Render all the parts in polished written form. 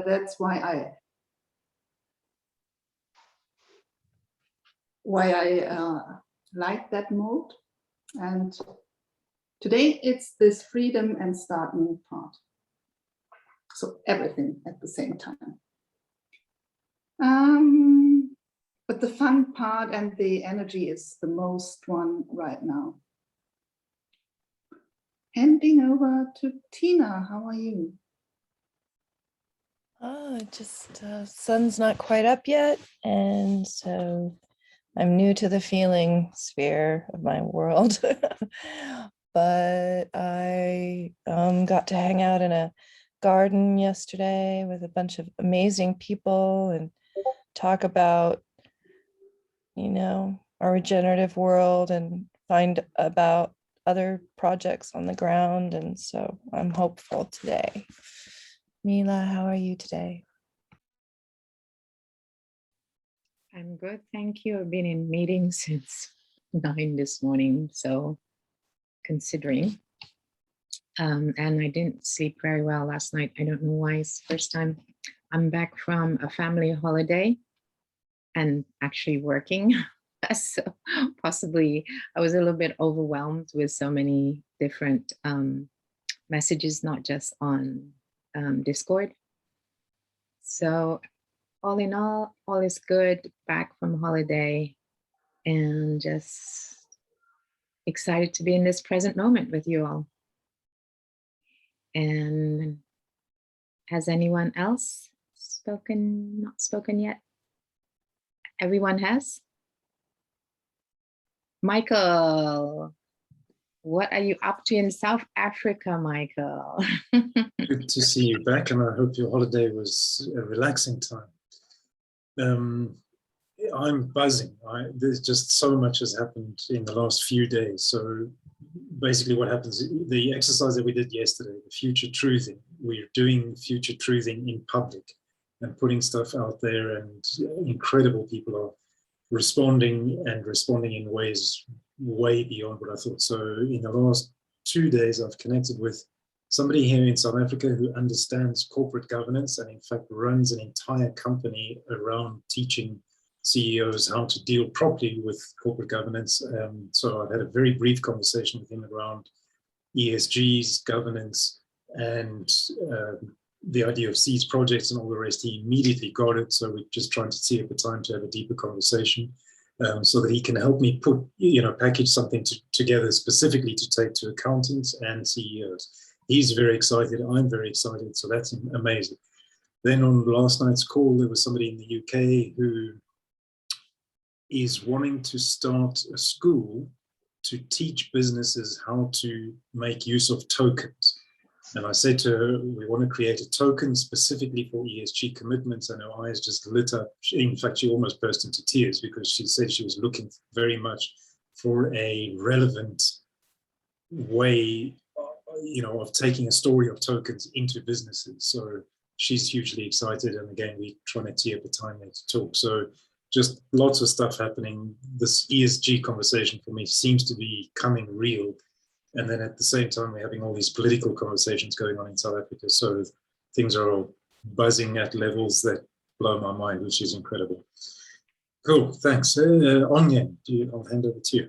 that's why I like that mode. And today it's this freedom and start new part. So everything at the same time. But the fun part and the energy is the most one right now. Handing over to Tina. How are you? Just sun's not quite up yet, and so I'm new to the feeling sphere of my world. But I got to hang out in a garden yesterday with a bunch of amazing people and talk about, you know, our regenerative world and find about other projects on the ground. And so I'm hopeful today. Mila, how are you today? I'm good, thank you. I've been in meetings since 9 this morning, so considering. And I didn't sleep very well last night. I don't know why. It's the first time I'm back from a family holiday and actually working. So possibly I was a little bit overwhelmed with so many different messages, not just on Discord. So all in all is good, back from holiday and just excited to be in this present moment with you all. And has anyone else spoken, not spoken yet? Everyone has? Michael, what are you up to in South Africa, Michael? Good to see you back, and I hope your holiday was a relaxing time. I'm buzzing. There's just so much has happened in the last few days. So basically what happens, the exercise that we did yesterday, the future truthing, we're doing future truthing in public and putting stuff out there, and incredible people are responding in ways way beyond what I thought. So in the last 2 days, I've connected with somebody here in South Africa who understands corporate governance and in fact runs an entire company around teaching CEOs how to deal properly with corporate governance. So I've had a very brief conversation with him around ESGs, governance, and the idea of SEEDS projects and all the rest. He immediately got it. So we're just trying to see up a time to have a deeper conversation so that he can help me put, package something together specifically to take to accountants and CEOs. He's very excited. I'm very excited. So that's amazing. Then on last night's call, there was somebody in the UK who is wanting to start a school to teach businesses how to make use of tokens. And I said to her, we want to create a token specifically for ESG commitments, and her eyes just lit up. In fact, she almost burst into tears because she said she was looking very much for a relevant way, of taking a story of tokens into businesses. So she's hugely excited. And again, we're trying to tee up a time there to talk. So just lots of stuff happening. This ESG conversation for me seems to be coming real. And then at the same time, we're having all these political conversations going on in South Africa. So things are all buzzing at levels that blow my mind, which is incredible. Cool, thanks. Onyen, I'll hand over to you.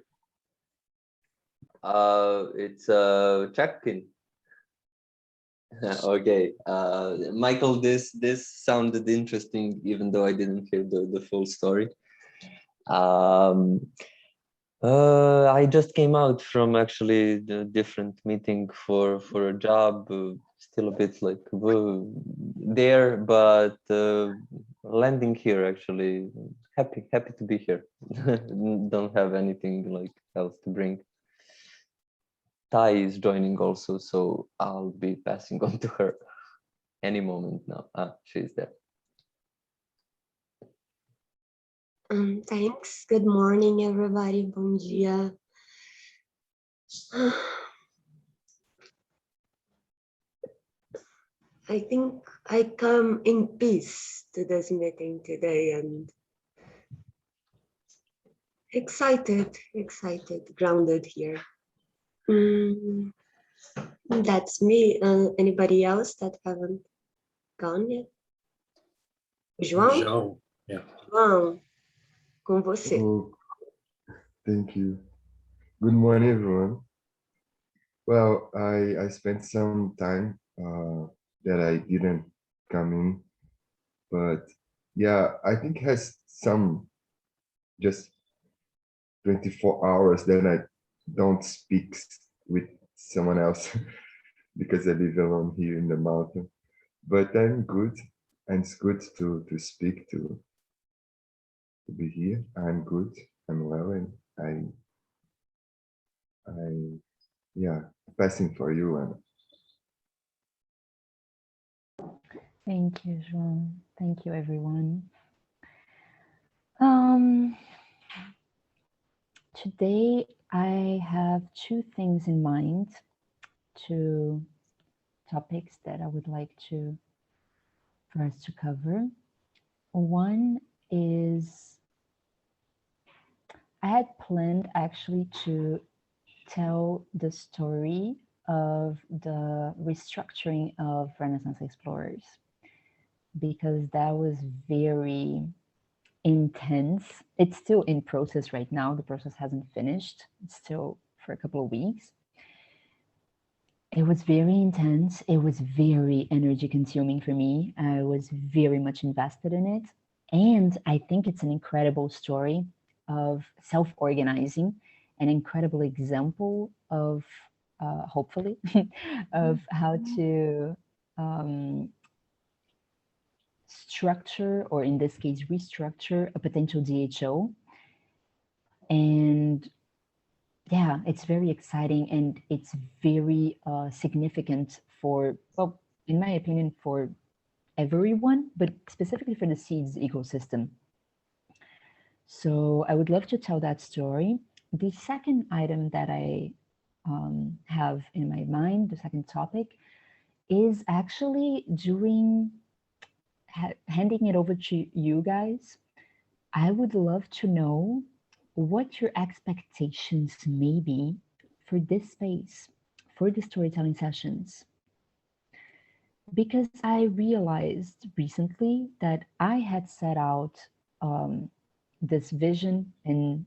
It's check-in. Okay, Michael, this sounded interesting, even though I didn't hear the full story. I just came out from actually the different meeting for a job, still a bit like there, but landing here actually. Happy to be here. Don't have anything like else to bring. Tai is joining also, so I'll be passing on to her any moment now. She's there. Thanks. Good morning, everybody. Bom dia. I think I come in peace to this meeting today and excited, grounded here. That's me. Anybody else that haven't gone yet? João? João, yeah. João, com você. Oh, thank you. Good morning, everyone. Well, I spent some time that I didn't come in, but yeah, I think it has some just 24 hours that I don't speak with someone else because I live alone here in the mountain. But I'm good, and it's good to speak to be here. I'm good. I'm well, and I yeah, passing for you, and Thank you, João. Thank you, everyone. Today, I have two things in mind, two topics that I would like for us to cover. One is, I had planned actually to tell the story of the restructuring of Renaissance explorers, because that was very intense. It's still in process right now. The process hasn't finished. It's still for a couple of weeks. It was very intense. It was very energy consuming for me. I was very much invested in it. And I think it's an incredible story of self-organizing, an incredible example of, hopefully, of how to structure, or in this case, restructure a potential DHO. And yeah, it's very exciting, and it's very significant for, well, in my opinion, for everyone, but specifically for the seeds ecosystem. So I would love to tell that story. The second item that I have in my mind, the second topic, is actually handing it over to you guys. I would love to know what your expectations may be for this space, for the storytelling sessions. Because I realized recently that I had set out this vision and,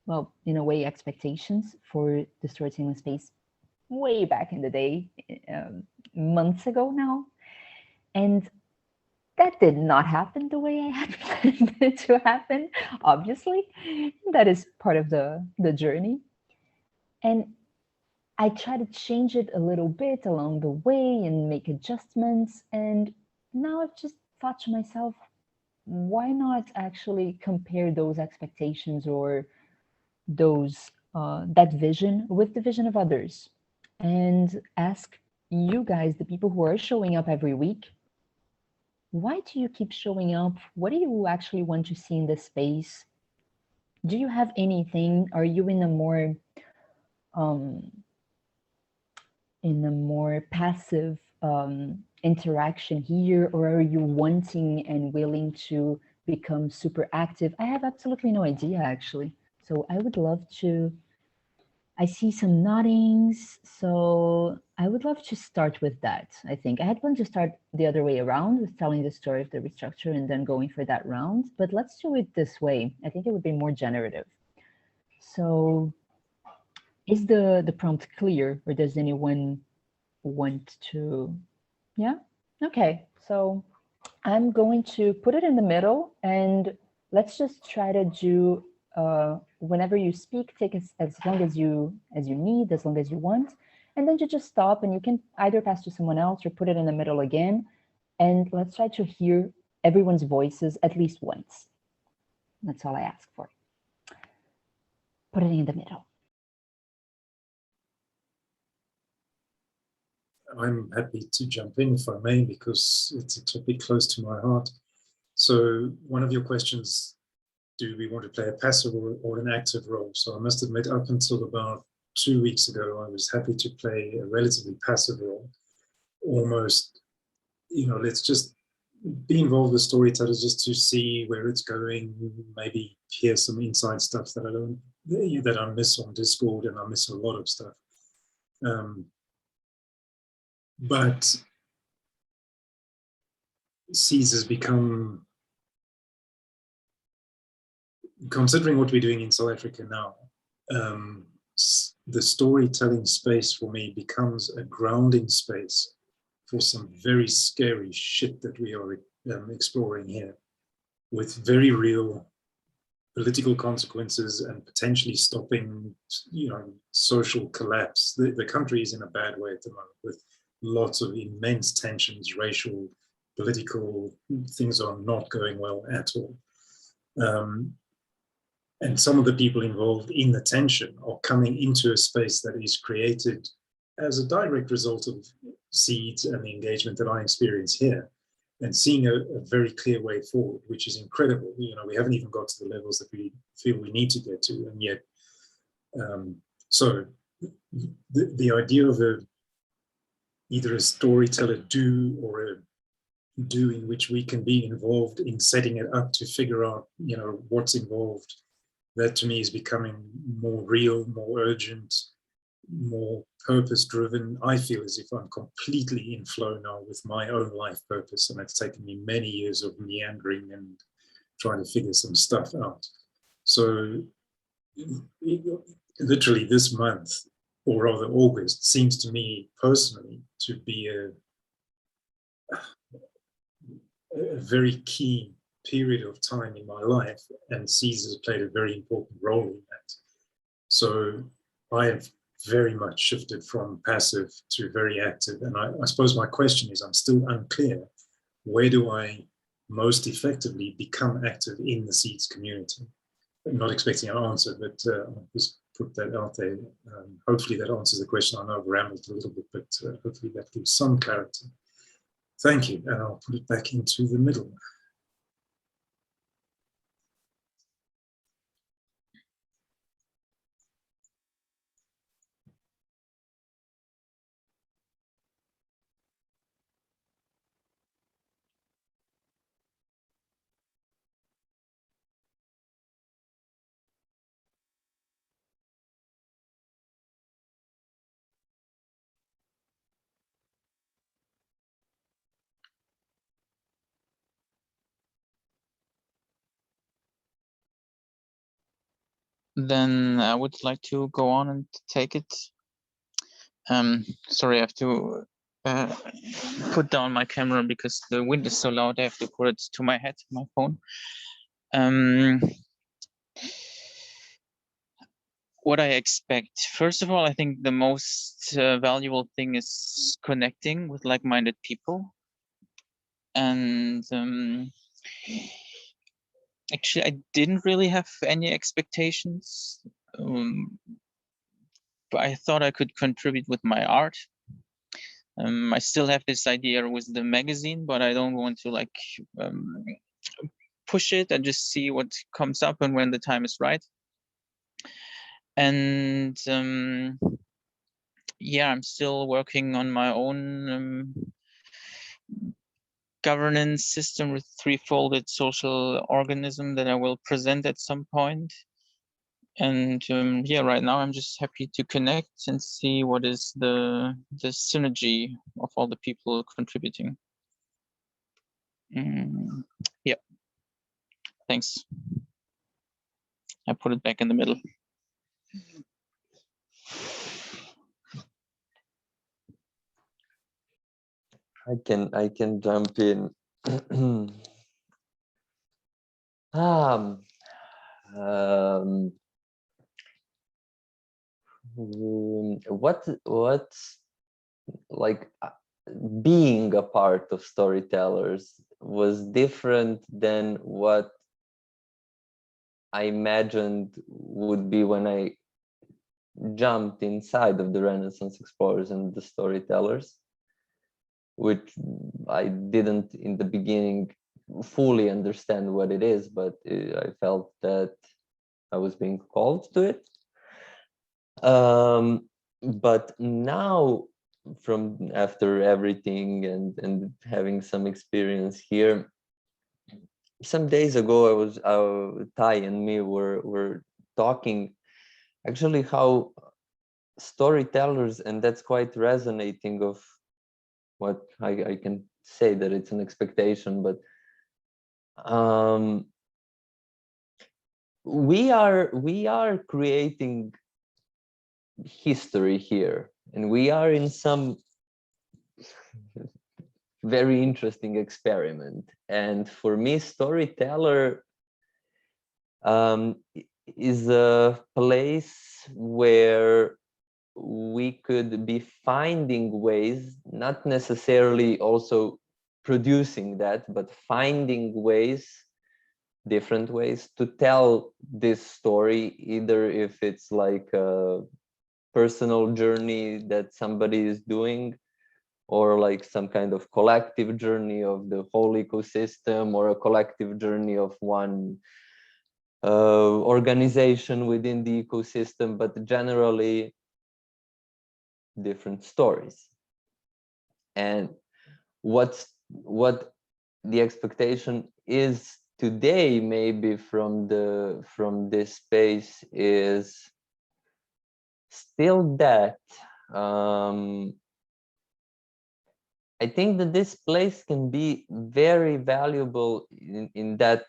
well, in a way, expectations for the storytelling space way back in the day, months ago now. And that did not happen the way I had planned it to happen, obviously. That is part of the journey. And I try to change it a little bit along the way and make adjustments. And now I've just thought to myself, why not actually compare those expectations or those that vision with the vision of others, and ask you guys, the people who are showing up every week, why do you keep showing up? What do you actually want to see in this space? Do you have anything? Are you in a more passive interaction here, or are you wanting and willing to become super active? I have absolutely no idea, actually. So I would love to, I see some noddings, so I would love to start with that. I think I had planned to start the other way around, with telling the story of the restructure and then going for that round, but let's do it this way. I think it would be more generative. So is the prompt clear, or does anyone want to? Yeah, okay. So I'm going to put it in the middle, and let's just try to do, whenever you speak, take as long as you need, as long as you want, and then you just stop, and you can either pass to someone else or put it in the middle again. And let's try to hear everyone's voices at least once. That's all I ask for. Put it in the middle. I'm happy to jump in if I may, because it's a topic close to my heart. So one of your questions, do we want to play a passive or an active role? So I must admit, up until about 2 weeks ago, I was happy to play a relatively passive role. Almost, let's just be involved with storytellers just to see where it's going, maybe hear some inside stuff that I miss on Discord, and I miss a lot of stuff. But SEEDs has become considering what we're doing in South Africa now, the storytelling space for me becomes a grounding space for some very scary shit that we are exploring here, with very real political consequences and potentially stopping, social collapse. The country is in a bad way at the moment, with lots of immense tensions, racial, political, things are not going well at all. And some of the people involved in the tension are coming into a space that is created as a direct result of SEEDs and the engagement that I experience here, and seeing a very clear way forward, which is incredible. We haven't even got to the levels that we feel we need to get to, and yet, so the idea of either a storyteller do or a do in which we can be involved in setting it up to figure out, what's involved, that to me is becoming more real, more urgent, more purpose-driven. I feel as if I'm completely in flow now with my own life purpose, and it's taken me many years of meandering and trying to figure some stuff out. So literally this month, or rather August, seems to me personally to be a very key period of time in my life, and Caesar played a very important role in that. So I have very much shifted from passive to very active, and I suppose my question is, I'm still unclear, where do I most effectively become active in the SEEDs community? I'm not expecting an answer, but I'll just put that out there. Hopefully that answers the question. I know I've rambled a little bit, but hopefully that gives some clarity. Thank you, and I'll put it back into the middle. Then I would like to go on and take it. Sorry, I have to put down my camera because the wind is so loud. I have to put it to my head, my phone. What I expect. First of all, I think the most valuable thing is connecting with like-minded people. And actually, I didn't really have any expectations. But I thought I could contribute with my art. I still have this idea with the magazine, but I don't want to push it and just see what comes up and when the time is right. And yeah, I'm still working on my own governance system with three-folded social organism that I will present at some point. And yeah, right now I'm just happy to connect and see what is the synergy of all the people contributing. Yeah, thanks. I put it back in the middle. I can jump in. What's like being a part of storytellers was different than what I imagined would be when I jumped inside of the Renaissance explorers and the storytellers, which I didn't in the beginning fully understand what it is, but I felt that I was being called to it. But now, from after everything and having some experience here, some days ago I was Ty and me were talking actually how storytellers, and that's quite resonating of what I can say that it's an expectation, but we are creating history here, and we are in some very interesting experiment. And for me, storyteller is a place where we could be finding ways, not necessarily also producing that, but finding ways, different ways to tell this story, either if it's like a personal journey that somebody is doing, or like some kind of collective journey of the whole ecosystem, or a collective journey of one organization within the ecosystem, but generally different stories. And what the expectation is today, maybe from this space, is still that I think that this place can be very valuable in that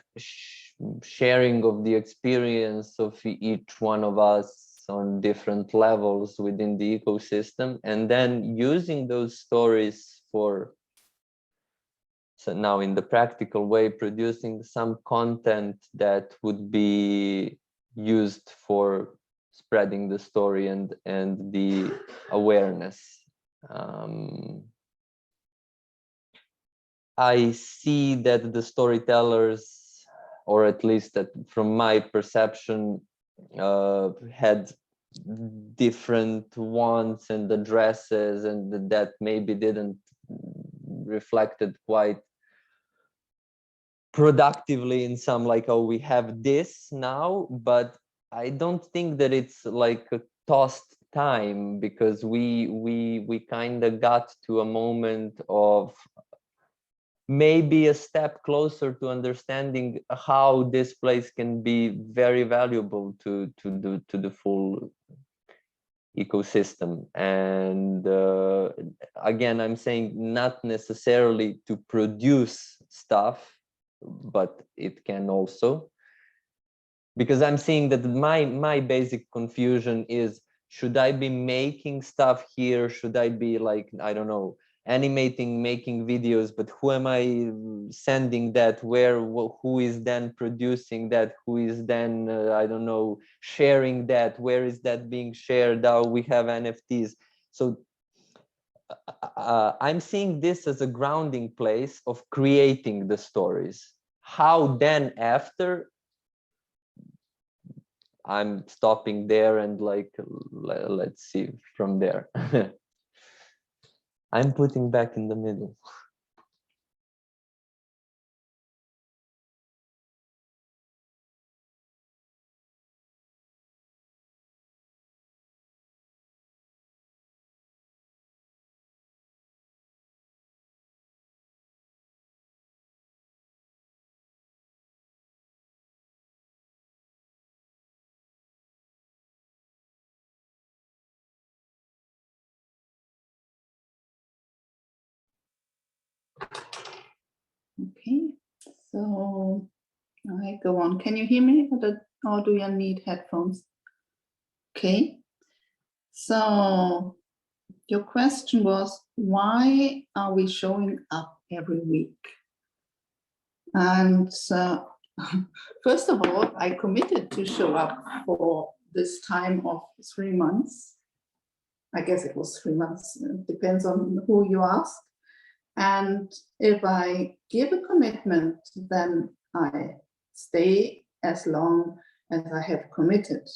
sharing of the experience of each one of us on different levels within the ecosystem, and then using those stories for, so now in the practical way, producing some content that would be used for spreading the story and the awareness. I see that the storytellers, or at least that from my perception, had different wants and addresses, and that maybe didn't reflected quite productively in some, like, oh, we have this now, but I don't think that it's like a tossed time, because we kind of got to a moment of maybe a step closer to understanding how this place can be very valuable to the full ecosystem. And again, I'm saying not necessarily to produce stuff, but it can also, because I'm seeing that my basic confusion is, should I be making stuff here? Should I be, like, I don't know, animating, making videos, but who am I sending that? Where? Who is then producing that? Who is then I don't know, sharing that? Where is that being shared? Now we have NFTs. So I'm seeing this as a grounding place of creating the stories. How then after, I'm stopping there, and like, let's see from there. I'm putting back in the middle. Okay, so I go on. Can you hear me, or do you need headphones? Okay, so your question was, why are we showing up every week? And first of all, I committed to show up for this time of 3 months. I guess it was 3 months, it depends on who you ask. And if I give a commitment, then I stay as long as I have committed.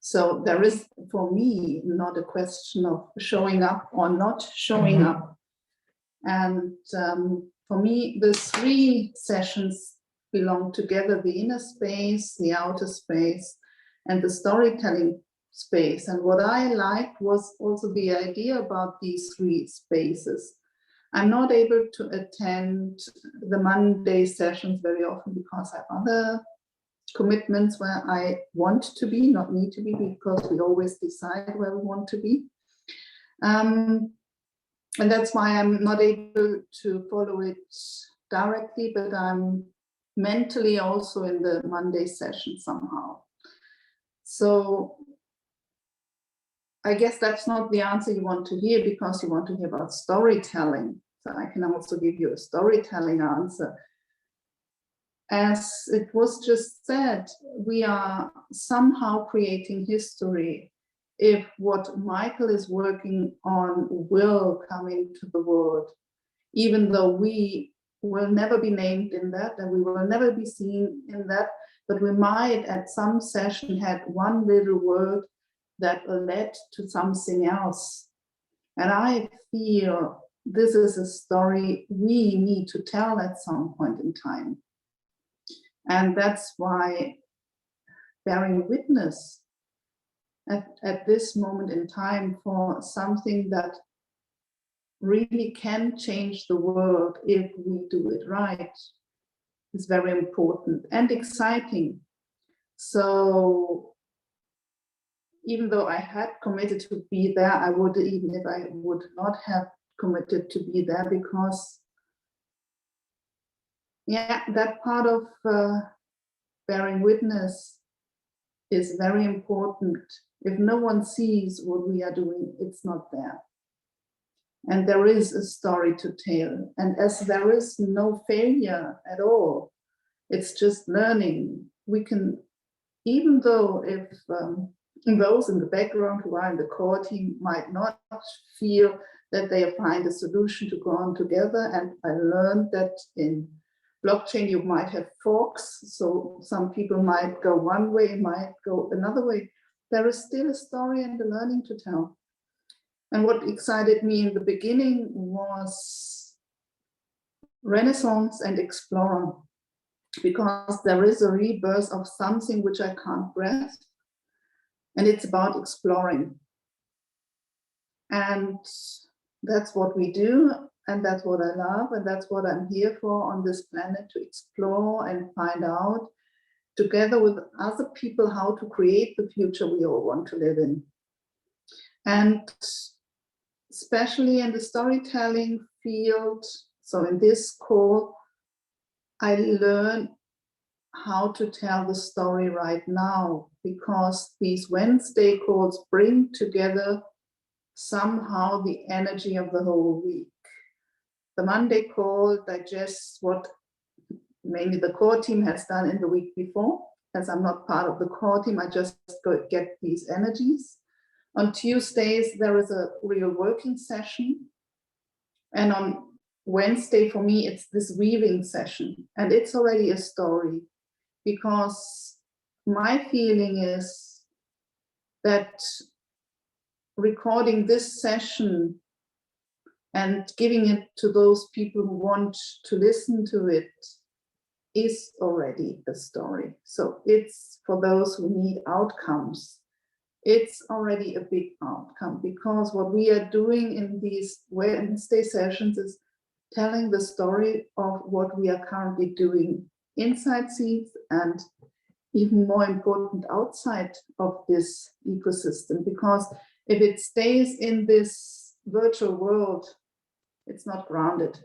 So there is, for me, not a question of showing up or not showing up. And for me, the 3 sessions belong together: the inner space, the outer space, and the storytelling space. And what I liked was also the idea about these 3 spaces. I'm not able to attend the Monday sessions very often because I have other commitments where I want to be, not need to be, because we always decide where we want to be. And that's why I'm not able to follow it directly, but I'm mentally also in the Monday session somehow. So I guess that's not the answer you want to hear, because you want to hear about storytelling. So I can also give you a storytelling answer. As it was just said, we are somehow creating history if what Michael is working on will come into the world, even though we will never be named in that and we will never be seen in that, but we might at some session had one little word that led to something else. And I feel this is a story we need to tell at some point in time. And that's why bearing witness at this moment in time for something that really can change the world if we do it right is very important and exciting. So even though I had committed to be there, I would, even if I would not have committed to be there, because yeah, that part of bearing witness is very important. If no one sees what we are doing, it's not there. And there is a story to tell. And as there is no failure at all, it's just learning. We can, even though if those in the background who are in the core team might not feel that they find a solution to go on together. And I learned that in blockchain, you might have forks. So some people might go one way, might go another way. There is still a story and a learning to tell. And what excited me in the beginning was Renaissance and Explorer, because there is a rebirth of something which I can't grasp. And it's about exploring. And that's what we do. And that's what I love. And that's what I'm here for on this planet, to explore and find out together with other people how to create the future we all want to live in. And especially in the storytelling field, so in this call, I learn how to tell the story right now, because these Wednesday calls bring together somehow the energy of the whole week. The Monday call digests what mainly the core team has done in the week before. As I'm not part of the core team, I just get these energies. On Tuesdays, there is a real working session. And on Wednesday, for me, it's this weaving session. And it's already a story, because my feeling is that recording this session and giving it to those people who want to listen to it is already a story. So it's for those who need outcomes. It's already a big outcome, because what we are doing in these Wednesday sessions is telling the story of what we are currently doing inside SEEDs, and even more important, outside of this ecosystem. Because if it stays in this virtual world, it's not grounded.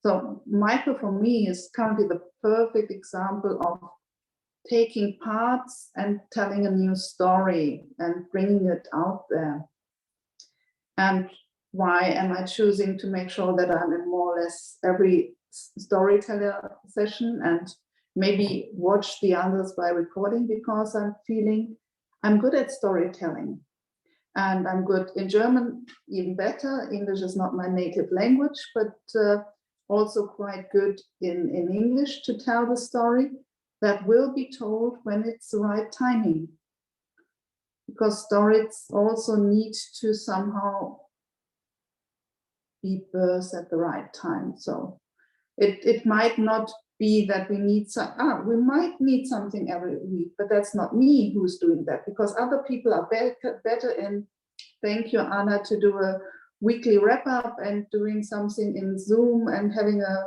So Michael, for me, is currently the perfect example of taking parts and telling a new story and bringing it out there. And why am I choosing to make sure that I'm in more or less every storyteller session, and maybe watch the others by recording? Because I'm feeling I'm good at storytelling, and I'm good in German, even better. English is not my native language, but also quite good in English to tell the story that will be told when it's the right timing. Because stories also need to somehow be birthed at the right time. So it might not be that we need we might need something every week, but that's not me who's doing that, because other people are better in, thank you, Anna, to do a weekly wrap up and doing something in Zoom and having a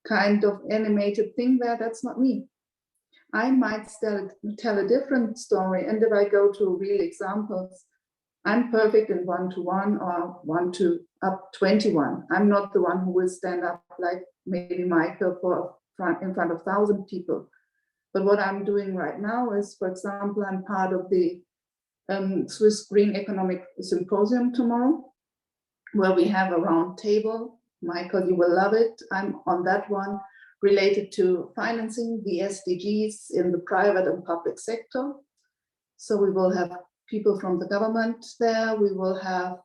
kind of animated thing there. That's not me. I might still tell a different story. And if I go to real examples, I'm perfect in 1-to-1 or 1 to up 21. I'm not the one who will stand up like maybe Michael for in front of 1,000 people. But what I'm doing right now is, for example, I'm part of the Swiss Green Economic Symposium tomorrow, where we have a round table. Michael, you will love it. I'm on that one, related to financing the SDGs in the private and public sector. So we will have people from the government there, we will have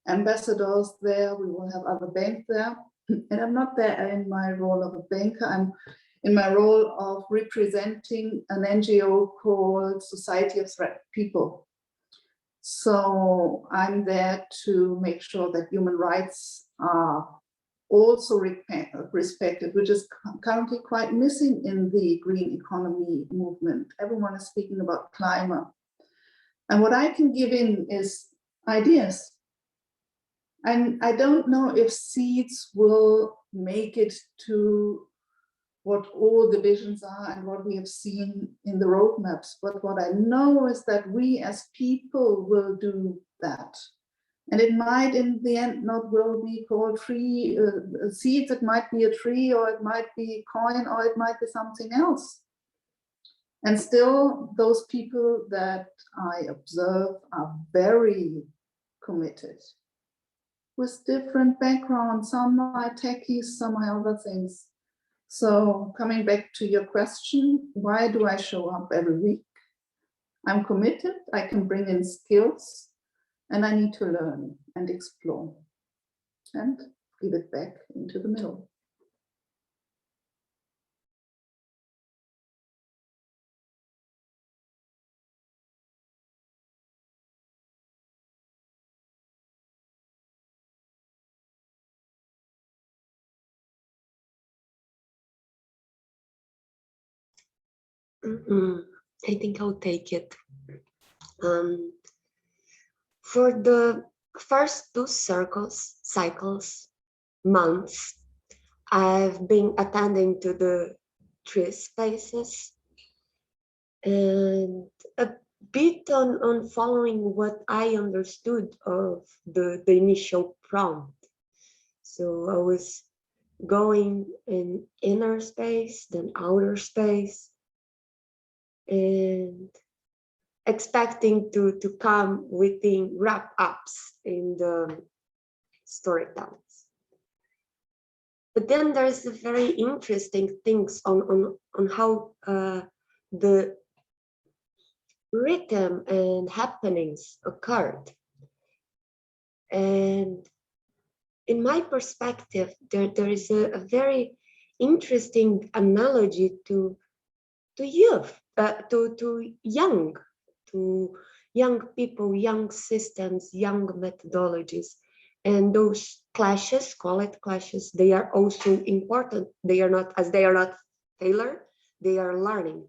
ambassadors there, we will have other banks there. And I'm not there in my role of a banker, I'm in my role of representing an NGO called Society of Threat People. So I'm there to make sure that human rights are also respected, which is currently quite missing in the green economy movement. Everyone is speaking about climate. And what I can give in is ideas. And I don't know if SEEDs will make it to what all the visions are and what we have seen in the roadmaps. But what I know is that we as people will do that. And it might in the end not will be called tree seeds, it might be a tree, or it might be a coin, or it might be something else. And still those people that I observe are very committed with different backgrounds. Some are techies, some are other things. So coming back to your question, why do I show up every week? I'm committed, I can bring in skills, and I need to learn and explore and give it back into the middle. I think I'll take it. For the first two cycles, months, I've been attending to the tree spaces and a bit on following what I understood of the initial prompt. So I was going in inner space, then outer space, and expecting to come within wrap-ups in the storytellings. But then there's a very interesting things on how the rhythm and happenings occurred. And in my perspective, there is a very interesting analogy to youth, to young people, young systems, young methodologies. And those clashes, call it clashes, they are also important. They are not failure, they are learning.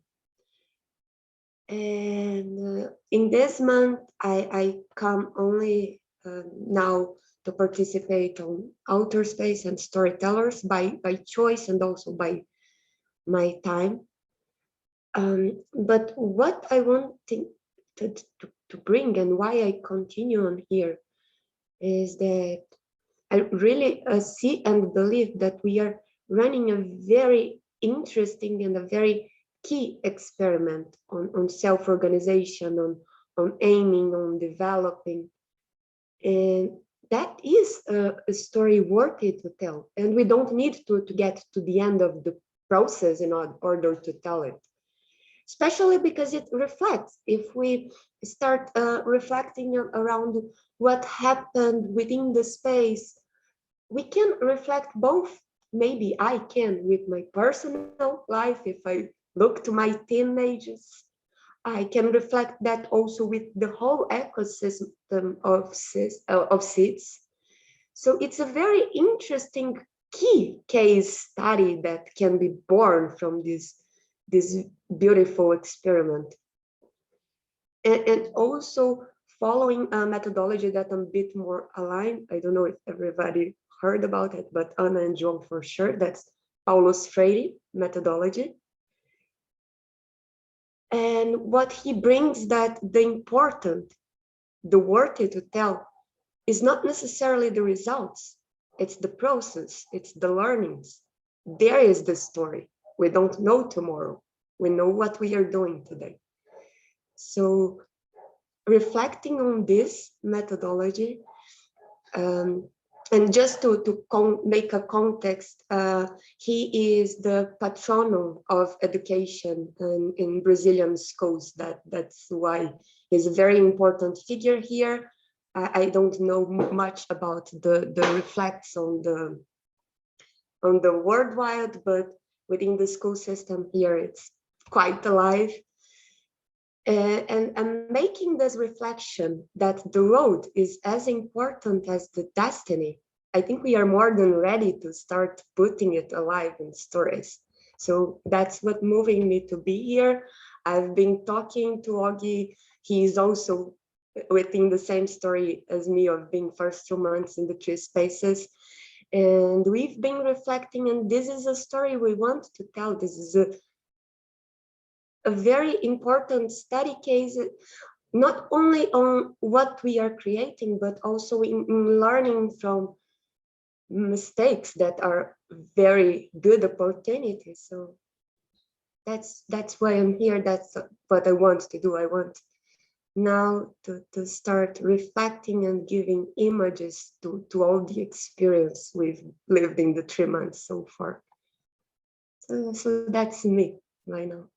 And in this month, I come only now to participate on outer space and storytellers by choice and also by my time. But what I want to bring and why I continue on here is that I really see and believe that we are running a very interesting and a very key experiment on self-organization, on aiming, on developing. And that is a story worthy to tell. And we don't need to get to the end of the process in order to tell it. Especially because it reflects, if we start reflecting around what happened within the space, we can reflect both. Maybe I can with my personal life, if I look to my teenagers, I can reflect that also with the whole ecosystem of SEEDs. So it's a very interesting key case study that can be born from this beautiful experiment. And also following a methodology that I'm a bit more aligned. I don't know if everybody heard about it, but Anna and John for sure, that's Paulo's Freire methodology. And what he brings, that the important, the worthy to tell is not necessarily the results, it's the process, it's the learnings. There is the story. We don't know tomorrow. We know what we are doing today. So reflecting on this methodology, and just to make a context, he is the patron of education in Brazilian schools. That's why he's a very important figure here. I don't know much about the reflects on the worldwide, but within the school system here, it's quite alive. And making this reflection that the road is as important as the destiny, I think we are more than ready to start putting it alive in stories. So that's what moving me to be here. I've been talking to Augie. He is also within the same story as me of being first 2 months in the 3 spaces. And we've been reflecting, and this is a story we want to tell. This is a very important study case, not only on what we are creating, but also in learning from mistakes that are very good opportunities. So that's why I'm here. That's what I want to do. I want now to start reflecting and giving images to all the experience we've lived in the 3 months so far. So that's me right now.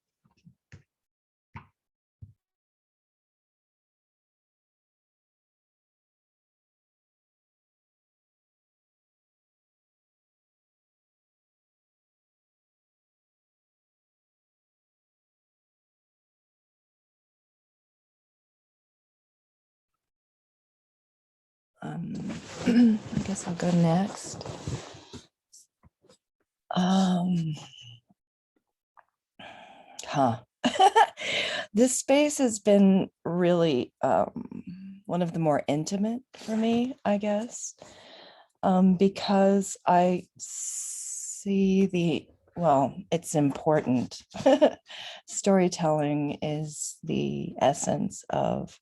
I guess I'll go next. This space has been really one of the more intimate for me, I guess, because I see well, it's important. Storytelling is the essence of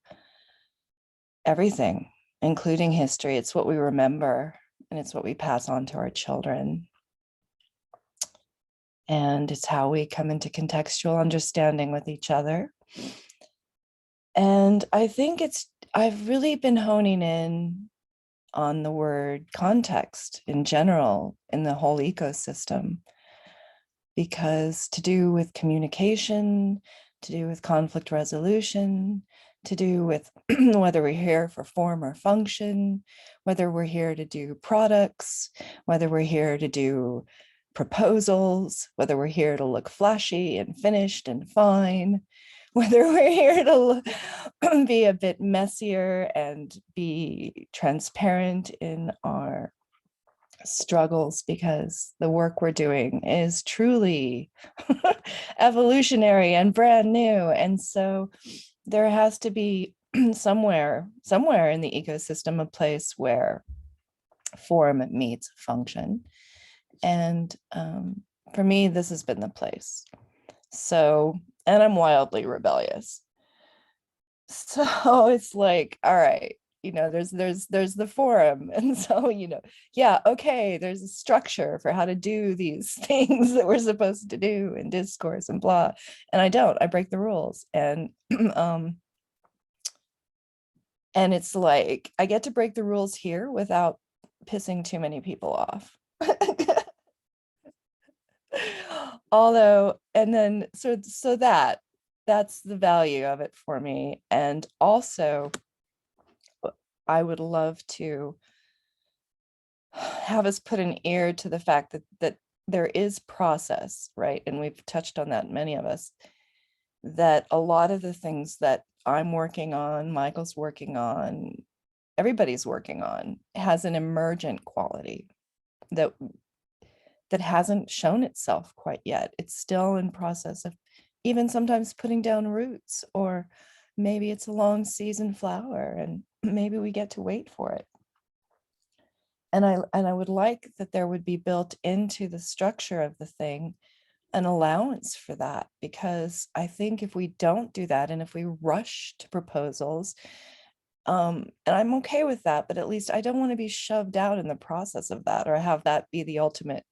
everything, including history. It's what we remember, and it's what we pass on to our children. And it's how we come into contextual understanding with each other. And I think I've really been honing in on the word context in general in the whole ecosystem, because to do with communication, to do with conflict resolution, to do with whether we're here for form or function, whether we're here to do products, whether we're here to do proposals, whether we're here to look flashy and finished and fine, whether we're here to be a bit messier and be transparent in our struggles, because the work we're doing is truly evolutionary and brand new. And so there has to be somewhere in the ecosystem a place where form meets function. And for me, this has been the place. So, and I'm wildly rebellious. So it's like, all right, there's the forum. And so, yeah, okay, there's a structure for how to do these things that we're supposed to do in discourse and blah. And I break the rules. And and it's like, I get to break the rules here without pissing too many people off. Although, and then, so that's the value of it for me. And also, I would love to have us put an ear to the fact that there is process, right? And we've touched on that, many of us, that a lot of the things that I'm working on, Michael's working on, everybody's working on, has an emergent quality that hasn't shown itself quite yet. It's still in process of even sometimes putting down roots, or maybe it's a long season flower and maybe we get to wait for it. And I would like that there would be built into the structure of the thing an allowance for that, because I think if we don't do that, and if we rush to proposals, and I'm okay with that, but at least I don't want to be shoved out in the process of that, or have that be the ultimate,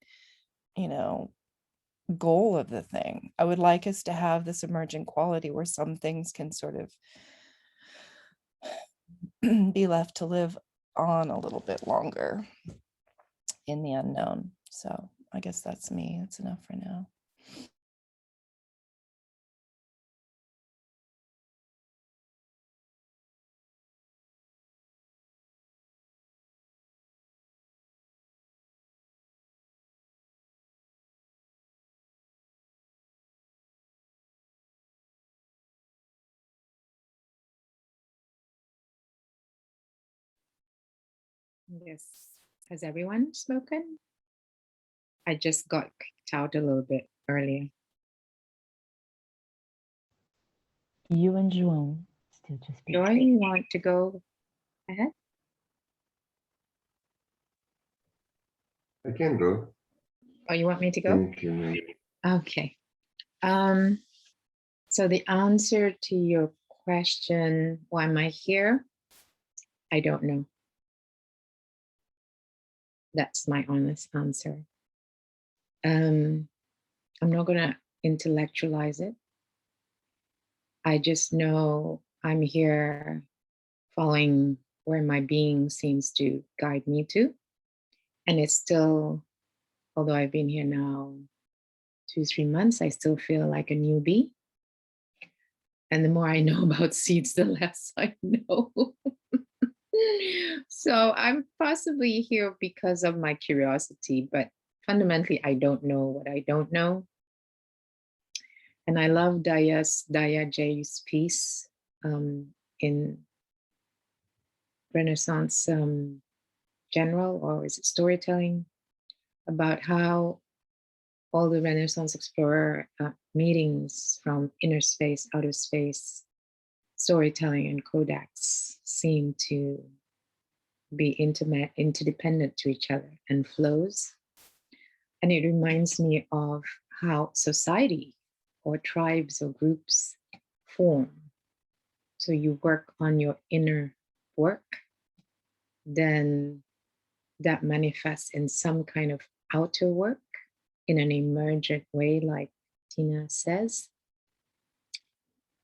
goal of the thing. I would like us to have this emergent quality where some things can sort of be left to live on a little bit longer in the unknown. So I guess that's me. That's enough for now. Yes. Has everyone spoken? I just got kicked out a little bit earlier. You and João still to speak. Joy, you want to go ahead? I can go. Oh, you want me to go? Thank you, man. Okay. So the answer to your question, why am I here? I don't know. That's my honest answer. I'm not gonna intellectualize it. I just know I'm here following where my being seems to guide me to. And it's still, although I've been here now 2-3 months, I still feel like a newbie. And the more I know about seeds, the less I know. So I'm possibly here because of my curiosity, but fundamentally, I don't know what I don't know. And I love Daya J's piece in Renaissance General, or is it storytelling, about how all the Renaissance explorer meetings from inner space, outer space, storytelling, and Codex seem to be intimate, interdependent to each other and flows. And it reminds me of how society or tribes or groups form. So you work on your inner work, then that manifests in some kind of outer work in an emergent way, like Tina says.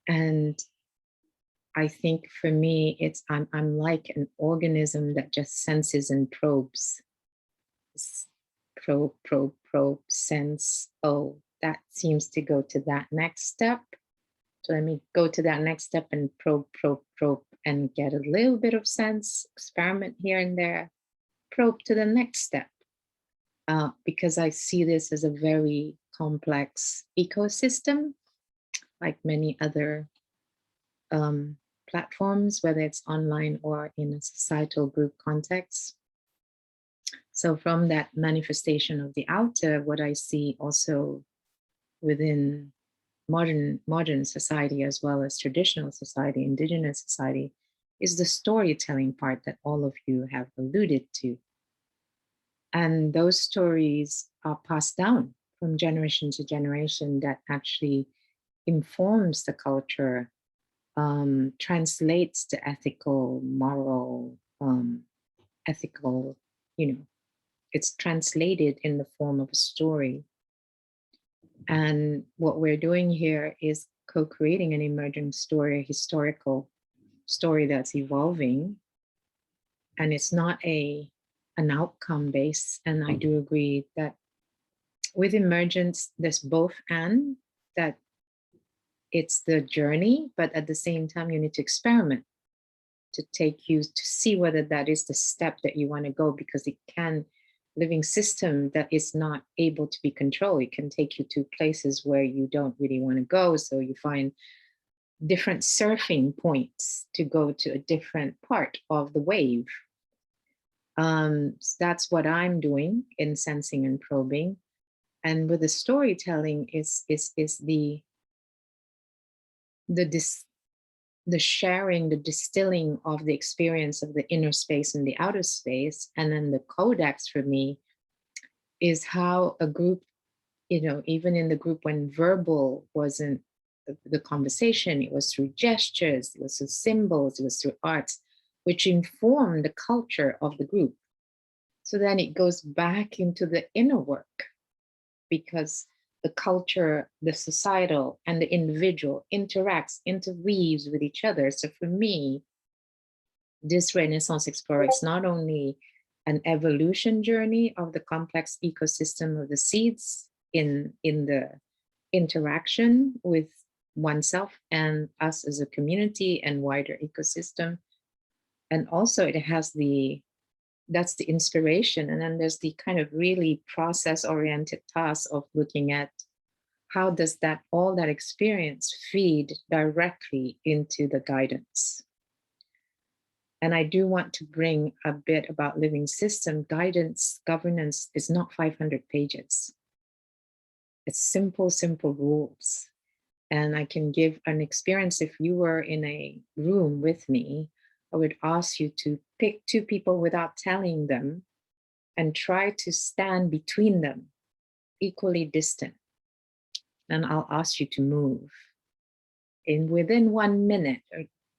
And I think for me, it's I'm like an organism that just senses and probes. Probe, sense, oh, that seems to go to that next step. So let me go to that next step and probe, and get a little bit of sense, experiment here and there, probe to the next step. Because I see this as a very complex ecosystem, like many other platforms, whether it's online or in a societal group context. So from that manifestation of the outer, what I see also within modern society, as well as traditional society, indigenous society, is the storytelling part that all of you have alluded to. And those stories are passed down from generation to generation that actually informs the culture, translates the ethical, moral, ethical, it's translated in the form of a story. And what we're doing here is co-creating an emerging story, a historical story that's evolving. And it's not an outcome based. And I do agree that with emergence, there's both and, that it's the journey, but at the same time, you need to experiment to take you to see whether that is the step that you want to go, because it can, living system that is not able to be controlled, it can take you to places where you don't really want to go. So you find different surfing points to go to a different part of the wave. So that's what I'm doing in sensing and probing. And with the storytelling is the sharing, the distilling of the experience of the inner space and the outer space. And then the Codex for me is how a group, even in the group when verbal wasn't the conversation, it was through gestures, it was through symbols, it was through arts, which informed the culture of the group. So then it goes back into the inner work, because the culture, the societal, and the individual interweaves with each other. So for me, this Renaissance Explorer is not only an evolution journey of the complex ecosystem of the seeds in the interaction with oneself and us as a community and wider ecosystem. And also it has that's the inspiration. And then there's the kind of really process-oriented task of looking at how does all that experience feed directly into the guidance. And I do want to bring a bit about living system guidance. Governance is not 500 pages. It's simple rules. And I can give an experience. If you were in a room with me, I would ask you to pick two people without telling them and try to stand between them, equally distant. And I'll ask you to move. And within 1 minute,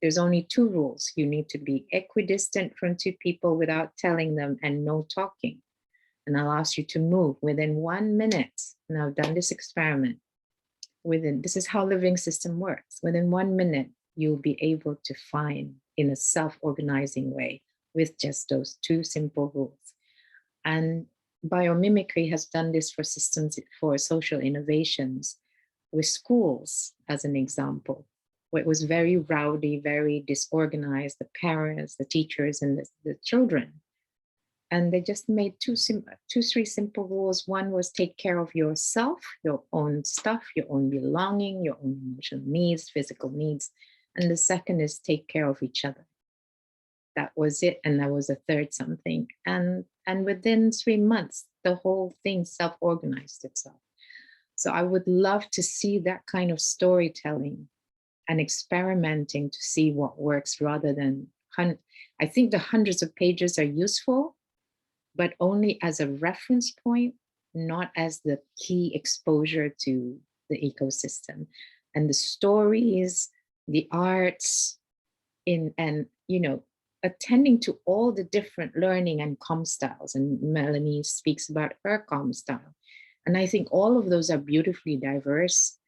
there's only 2 rules. You need to be equidistant from 2 people without telling them and no talking. And I'll ask you to move within 1 minute. And I've done this experiment. This is how living system works. Within 1 minute, you'll be able to find in a self-organizing way with just those 2 simple rules. And biomimicry has done this for systems, for social innovations, with schools as an example, where it was very rowdy, very disorganized, the parents, the teachers, and the children. And they just made 2, 3 simple rules. One was take care of yourself, your own stuff, your own belonging, your own emotional needs, physical needs. And the second is take care of each other. That was it. And there was a third something. And within 3 months, the whole thing self-organized itself. So I would love to see that kind of storytelling and experimenting to see what works rather than, I think the hundreds of pages are useful, but only as a reference point, not as the key exposure to the ecosystem. And the stories, the arts, and attending to all the different learning and comm styles. And Melanie speaks about her comm style. And I think all of those are beautifully diverse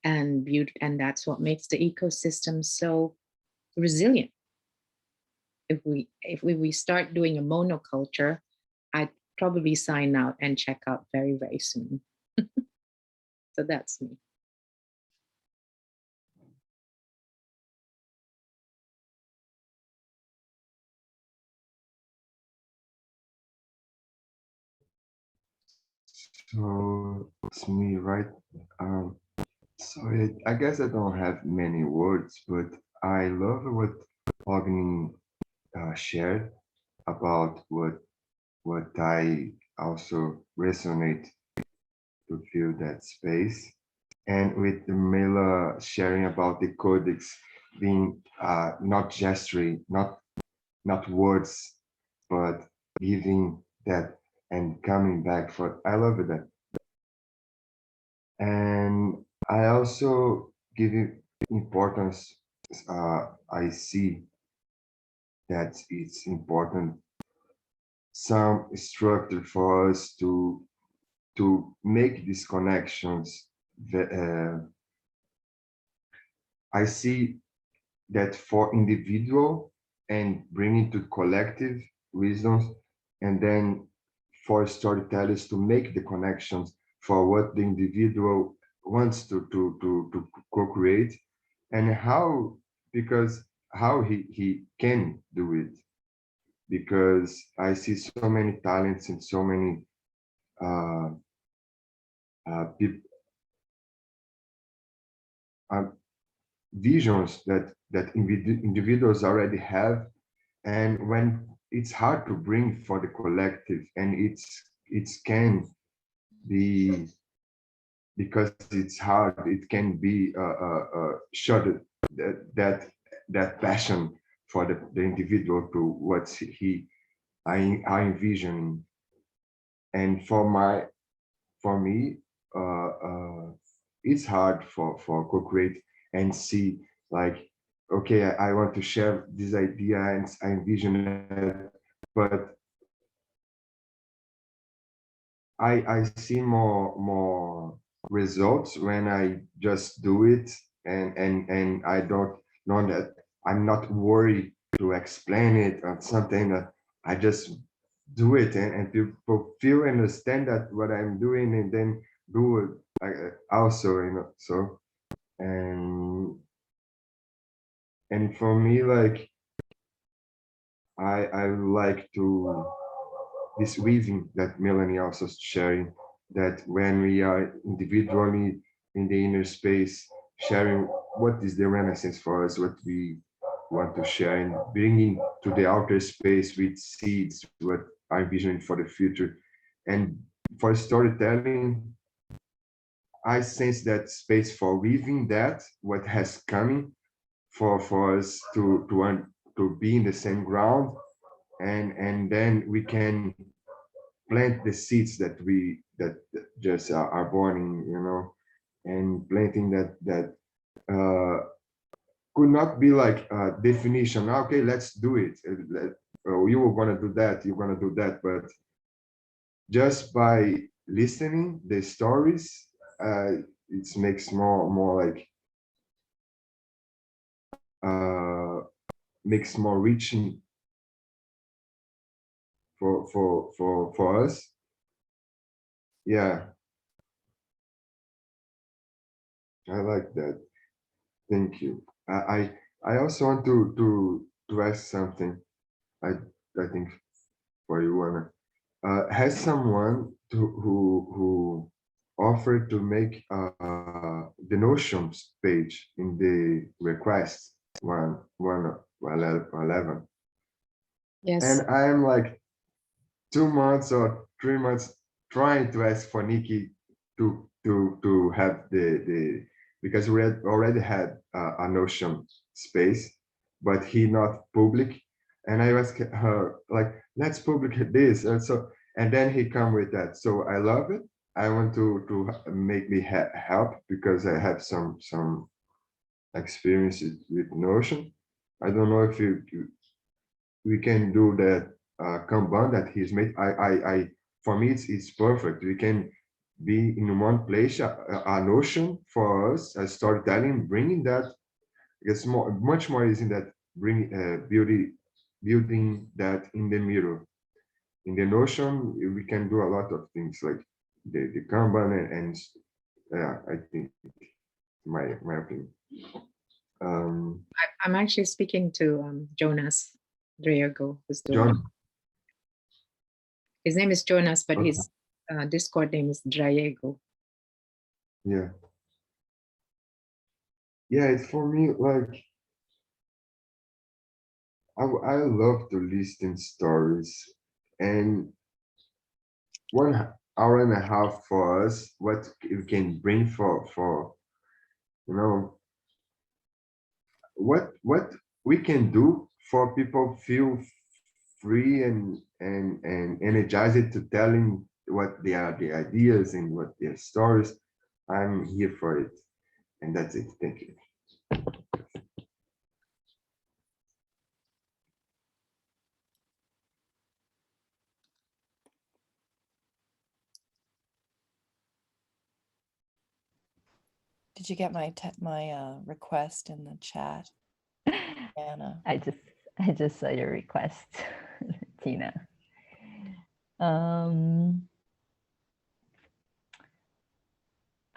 and that's what makes the ecosystem so resilient. If we start doing a monoculture, I'd probably sign out and check out very, very soon. So that's me. So it's me, right? So I guess I don't have many words, but I love what Ogni shared about what I also resonate to feel that space. And with Mela sharing about the Codex being not gesturing, not words, but giving that and coming back for, I love that. And I also give it importance. I see that it's important some structure for us to make these connections. I see that for individual and bringing to collective wisdoms, and then for storytellers to make the connections for what the individual wants to co-create, and how, because how he can do it, because I see so many talents and so many people, visions that individuals already have, and when it's hard to bring for the collective, and it can be, because it's hard, it can be shut that passion for the individual to what I envision. And for me, it's hard for co-create and see, like, okay, I want to share this idea and I envision it, but I see more results when I just do it, and I don't know that I'm not worried to explain it or something, that I just do it, and people feel and understand that what I'm doing, and then do it also, so, and for me, like, I like to this weaving that Melanie also sharing, that when we are individually in the inner space, sharing what is the renaissance for us, what we want to share, and bringing to the outer space with seeds, what I vision for the future. And for storytelling, I sense that space for weaving that, what has coming, for us to be in the same ground, and then we can plant the seeds that just are born in, and planting that could not be like a definition. Okay, let's do it. You were gonna do that. You're gonna do that. But just by listening the stories, it makes more like makes more reaching for us. Yeah, I like that. Thank you. I also want to ask something. I think for you, Anna. Has someone who offered to make the notions page in the request 11? Yes. And I'm like 2 months or 3 months trying to ask for Nikki to have the because we had already had a Notion space, but he not public. And I asked her, like, let's public this, and then he come with that. So I love it. I want to make me help, because I have some experiences with Notion. I don't know if we can do that Kanban that he's made. I for me it's perfect. We can be in one place, a Notion for us as storytelling, bringing that. It's much more easy that building that in the mirror. In the Notion, we can do a lot of things like the Kanban, and I think my opinion. I'm actually speaking to Jonas Driago, who's doing it. John, His name is Jonas, but Okay. his Discord name is Driago. yeah, it's for me like I love to listen stories, and 1 hour and a half for us, what you can bring for what we can do for people feel free and energized to telling what they are, the ideas and what their stories. I'm here for it, and that's it. Thank you. Did you get my request in the chat, Anna? I just saw your request, Tina.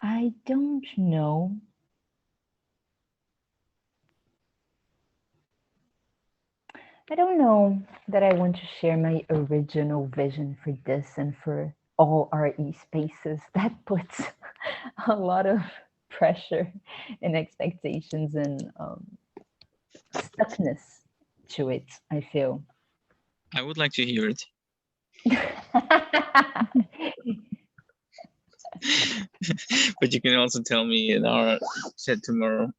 I don't know. I don't know that I want to share my original vision for this and for all RE spaces. That puts a lot of pressure and expectations and stuckness to it, I feel. I would like to hear it. But you can also tell me in our chat tomorrow.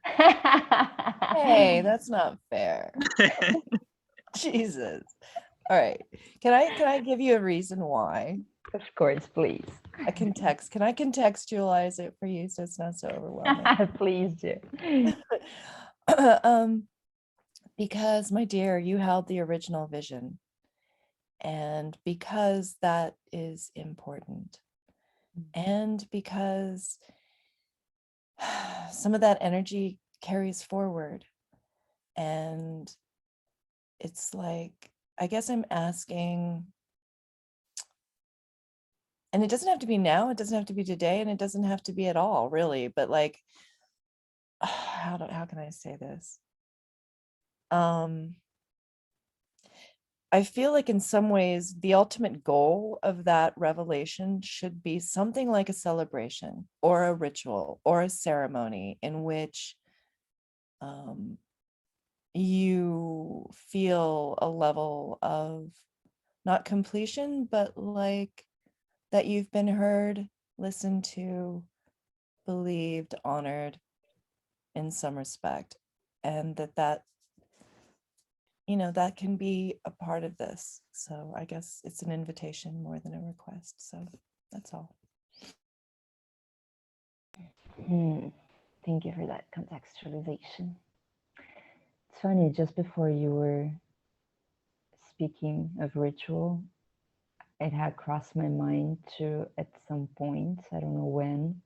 Hey, that's not fair. Jesus. All right. Can I give you a reason why? Of course, please. Can I contextualize it for you so it's not so overwhelming? Please do. Because, my dear, you held the original vision. And because that is important. and because some of that energy carries forward. And it's like, I guess I'm asking, and it doesn't have to be now, it doesn't have to be today, and it doesn't have to be at all, really, but like, how can I say this? I feel like in some ways, the ultimate goal of that revelation should be something like a celebration or a ritual or a ceremony in which you feel a level of not completion, but like that you've been heard, listened to, believed, honored in some respect, and that that can be a part of this. So I guess it's an invitation more than a request. So that's all. Thank you for that contextualization. It's funny, just before you were speaking of ritual, it had crossed my mind to, at some point, I don't know when,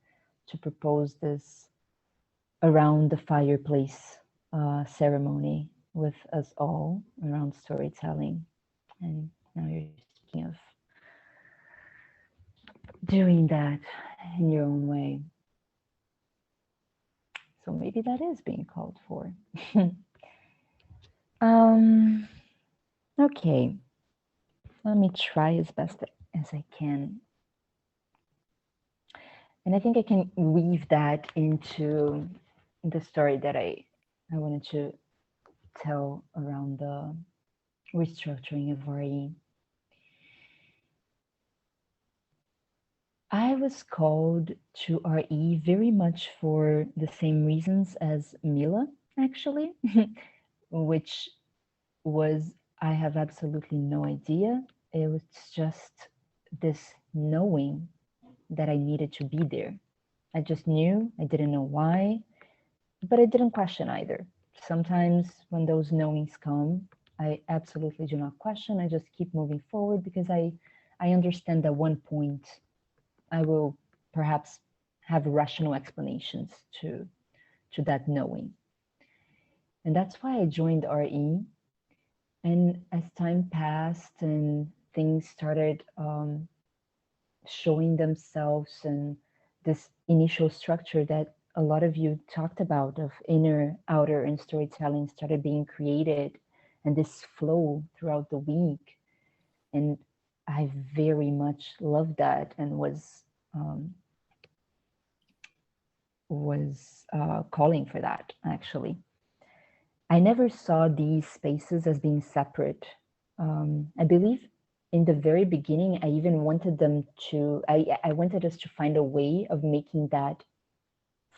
to propose this around the fireplace ceremony with us all around storytelling. And now you're speaking of doing that in your own way. So maybe that is being called for. Okay, let me try as best as I can. And I think I can weave that into the story that I wanted to tell around the restructuring of RE. I was called to RE very much for the same reasons as Mila, actually, which was, I have absolutely no idea. It was just this knowing that I needed to be there. I just knew, I didn't know why, but I didn't question either. Sometimes when those knowings come, I absolutely do not question. I just keep moving forward because I understand at one point I will perhaps have rational explanations to that knowing. And that's why I joined RE. And as time passed and things started showing themselves, and this initial structure that a lot of you talked about of inner, outer, and storytelling started being created, and this flow throughout the week. And I very much loved that and was calling for that, actually. I never saw these spaces as being separate. I believe in the very beginning, I even wanted them to, I wanted us to find a way of making that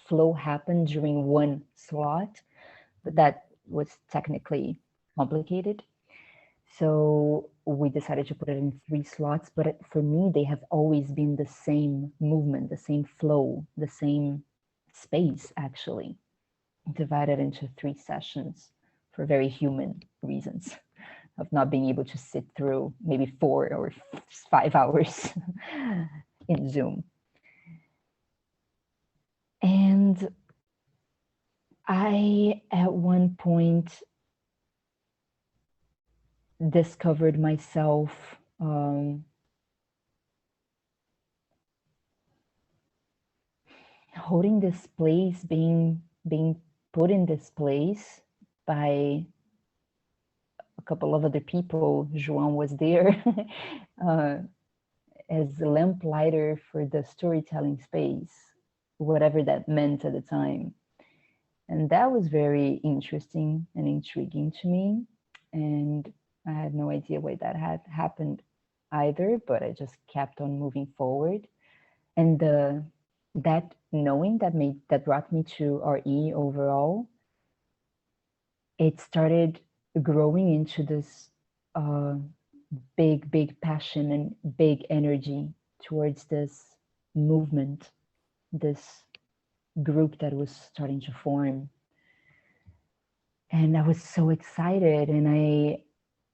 flow happen during one slot, but that was technically complicated. So we decided to put it in 3 slots, but for me, they have always been the same movement, the same flow, the same space, actually, divided into 3 sessions for very human reasons of not being able to sit through maybe 4 or 5 hours in Zoom. And I, at one point, discovered myself holding this place, being put in this place by a couple of other people. João was there as a lamplighter for the storytelling space, whatever that meant at the time. And that was very interesting and intriguing to me. And I had no idea why that had happened either, but I just kept on moving forward. And that knowing that brought me to RE overall, it started growing into this big passion and big energy towards this movement, this group that was starting to form. And I was so excited, and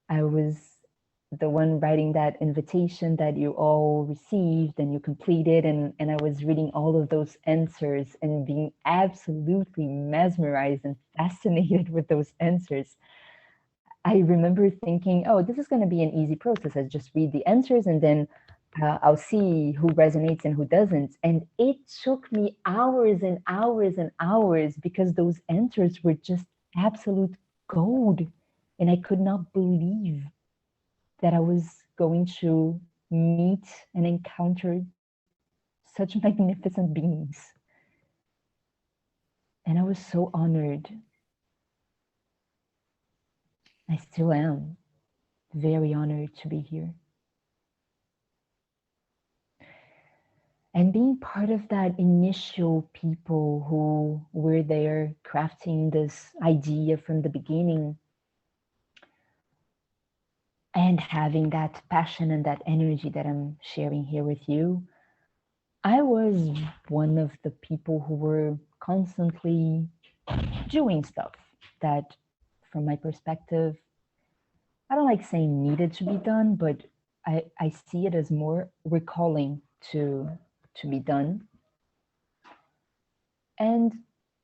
I was the one writing that invitation that you all received and you completed, and I was reading all of those answers and being absolutely mesmerized and fascinated with those answers. I remember thinking, oh, this is going to be an easy process. I just read the answers and then I'll see who resonates and who doesn't. And it took me hours and hours and hours because those answers were just absolute gold. And I could not believe that I was going to meet and encounter such magnificent beings. And I was so honored. I still am very honored to be here. And being part of that initial people who were there crafting this idea from the beginning, and having that passion and that energy that I'm sharing here with you, I was one of the people who were constantly doing stuff that, from my perspective, I don't like saying needed to be done, but I see it as more recalling to be done. And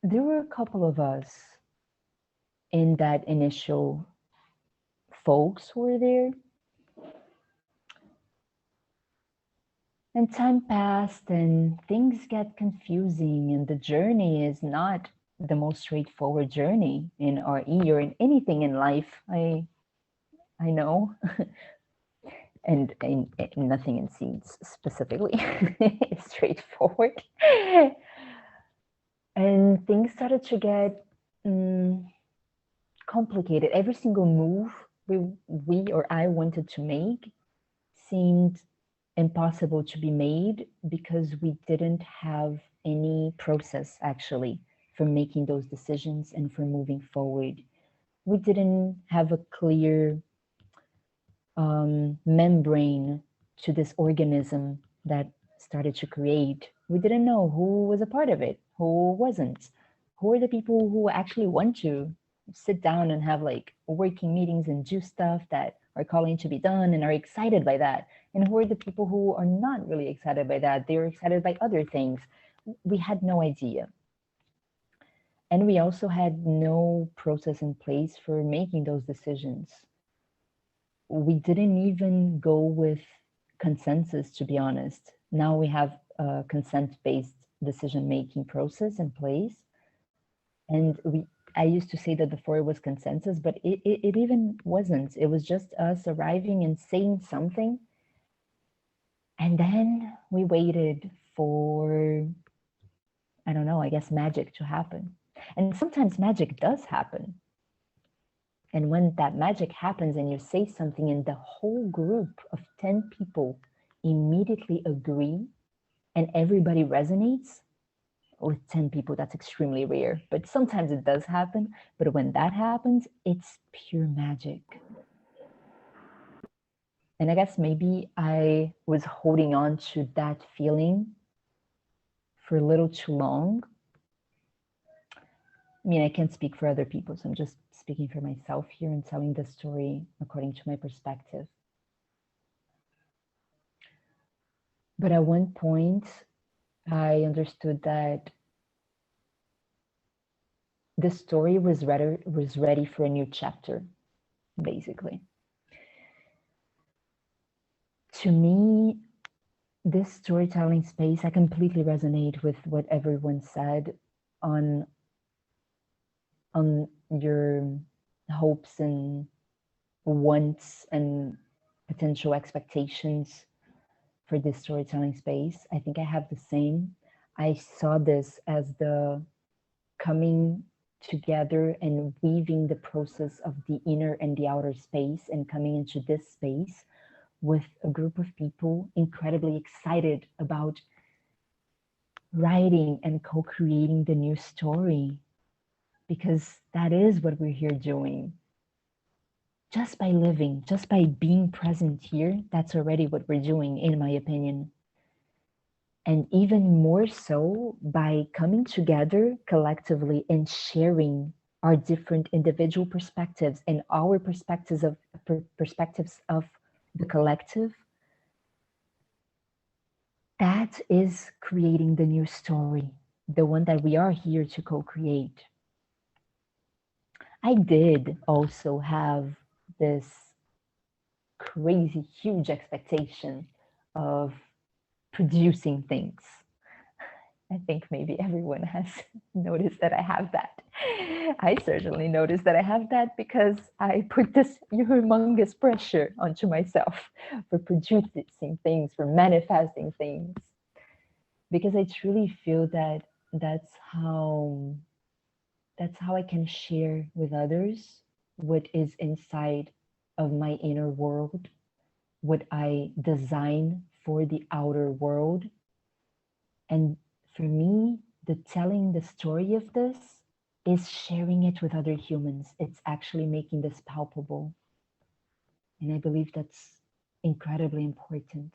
there were a couple of us in that initial folks who were there. And time passed and things get confusing, and the journey is not the most straightforward journey in RE or in anything in life. I know. and nothing in seeds specifically is straightforward. And things started to get complicated. Every single move we or I wanted to make seemed impossible to be made because we didn't have any process actually for making those decisions and for moving forward. We didn't have a clear membrane to this organism that started to create. We didn't know who was a part of it, who wasn't, who are the people who actually want to sit down and have like working meetings and do stuff that are calling to be done and are excited by that, and who are the people who are not really excited by that. They're excited by other things. We had no idea. And we also had no process in place for making those decisions. We didn't even go with consensus, to be honest. Now we have a consent-based decision-making process in place. And I used to say that before it was consensus, but it even wasn't. It was just us arriving and saying something. And then we waited for, I don't know, I guess magic to happen. And sometimes magic does happen. And when that magic happens and you say something and the whole group of 10 people immediately agree and everybody resonates, with 10 people, that's extremely rare. But sometimes it does happen. But when that happens, it's pure magic. And I guess maybe I was holding on to that feeling for a little too long. I mean, I can't speak for other people, so I'm just speaking for myself here and telling the story according to my perspective. But at one point, I understood that the story was ready for a new chapter, basically. To me, this storytelling space, I completely resonate with what everyone said on your hopes and wants and potential expectations for this storytelling space. I think I have the same. I saw this as the coming together and weaving the process of the inner and the outer space and coming into this space with a group of people incredibly excited about writing and co-creating the new story, because that is what we're here doing. Just by living, just by being present here, that's already what we're doing, in my opinion. And even more so by coming together collectively and sharing our different individual perspectives and our perspectives of the collective, that is creating the new story, the one that we are here to co-create. I did also have this crazy, huge expectation of producing things. I think maybe everyone has noticed that I have that. I certainly noticed that I have that because I put this humongous pressure onto myself for producing things, for manifesting things. Because I truly feel that that's how I can share with others what is inside of my inner world, what I design for the outer world. And for me, the telling the story of this is sharing it with other humans. It's actually making this palpable. And I believe that's incredibly important.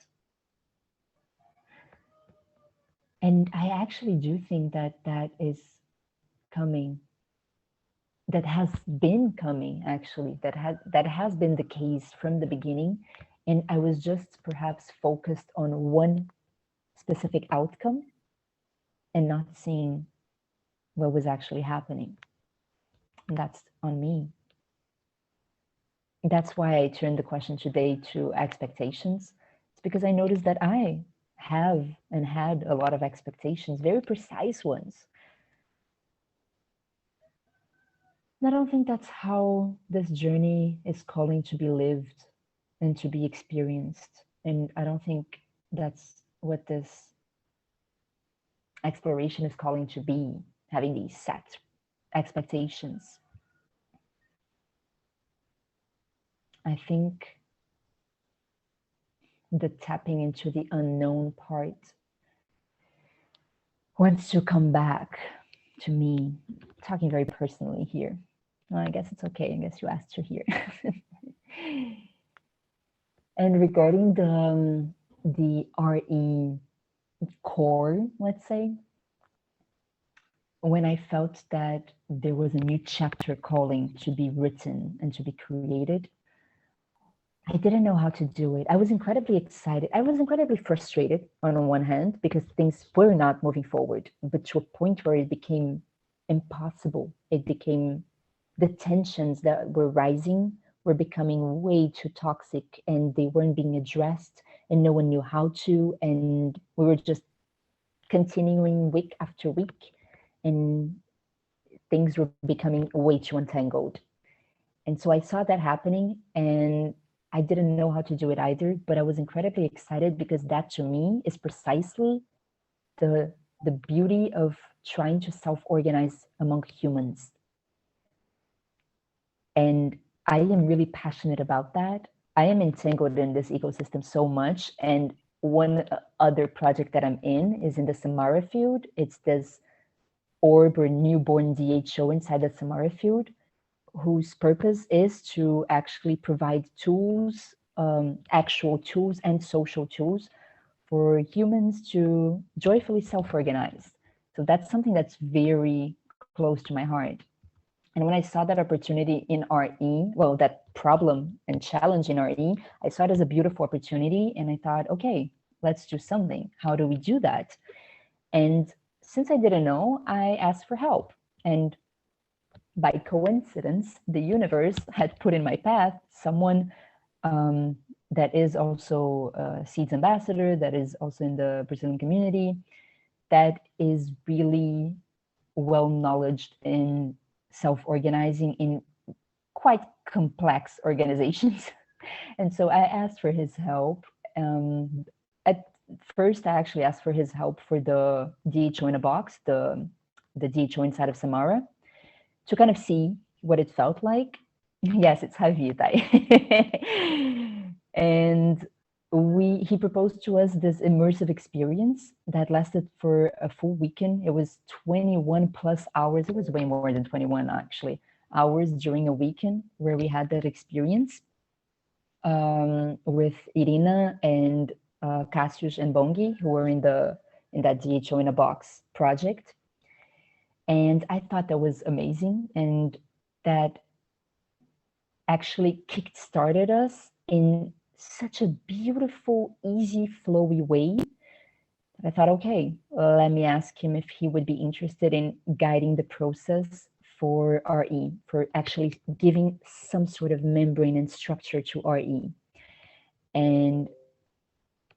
And I actually do think that that is coming, that has been coming actually, that has been the case from the beginning. And I was just perhaps focused on one specific outcome and not seeing what was actually happening. And that's on me. That's why I turned the question today to expectations. It's because I noticed that I have and had a lot of expectations, very precise ones. And I don't think that's how this journey is calling to be lived and to be experienced. And I don't think that's what this exploration is calling to be, having these set expectations. I think the tapping into the unknown part wants to come back to me, talking very personally here. Well, I guess it's okay. I guess you asked to hear. And regarding the RE core, let's say, when I felt that there was a new chapter calling to be written and to be created, I didn't know how to do it. I was incredibly excited. I was incredibly frustrated on one hand because things were not moving forward, but to a point where it became impossible. It became, the tensions that were rising were becoming way too toxic and they weren't being addressed and no one knew how to. And we were just continuing week after week and things were becoming way too entangled. And so I saw that happening and I didn't know how to do it either, but I was incredibly excited because that to me is precisely the beauty of trying to self-organize among humans. And I am really passionate about that. I am entangled in this ecosystem so much. And one other project that I'm in is in the Samara field. It's this orb or newborn DHO inside the Samara field, whose purpose is to actually provide tools, actual tools and social tools for humans to joyfully self-organize. So that's something that's very close to my heart. And when I saw that opportunity in RE, well, that problem and challenge in RE, I saw it as a beautiful opportunity. And I thought, okay, let's do something. How do we do that? And since I didn't know, I asked for help. And by coincidence, the universe had put in my path someone that is also a SEEDS ambassador, that is also in the Brazilian community, that is really well-knowledged in self-organizing in quite complex organizations. And so I asked for his help. At first, I actually asked for his help for the DHO in a box, the DHO inside of Samara, to kind of see what it felt like. Yes, it's Havita. And he proposed to us this immersive experience that lasted for a full weekend. It was 21 plus hours. It was way more than 21 actually hours during a weekend where we had that experience with Irina and Cassius and Bongi, who were in that DHO in a box project. And I thought that was amazing. And that actually kick-started us in such a beautiful, easy, flowy way that I thought, okay, let me ask him if he would be interested in guiding the process for RE, for actually giving some sort of membrane and structure to RE. And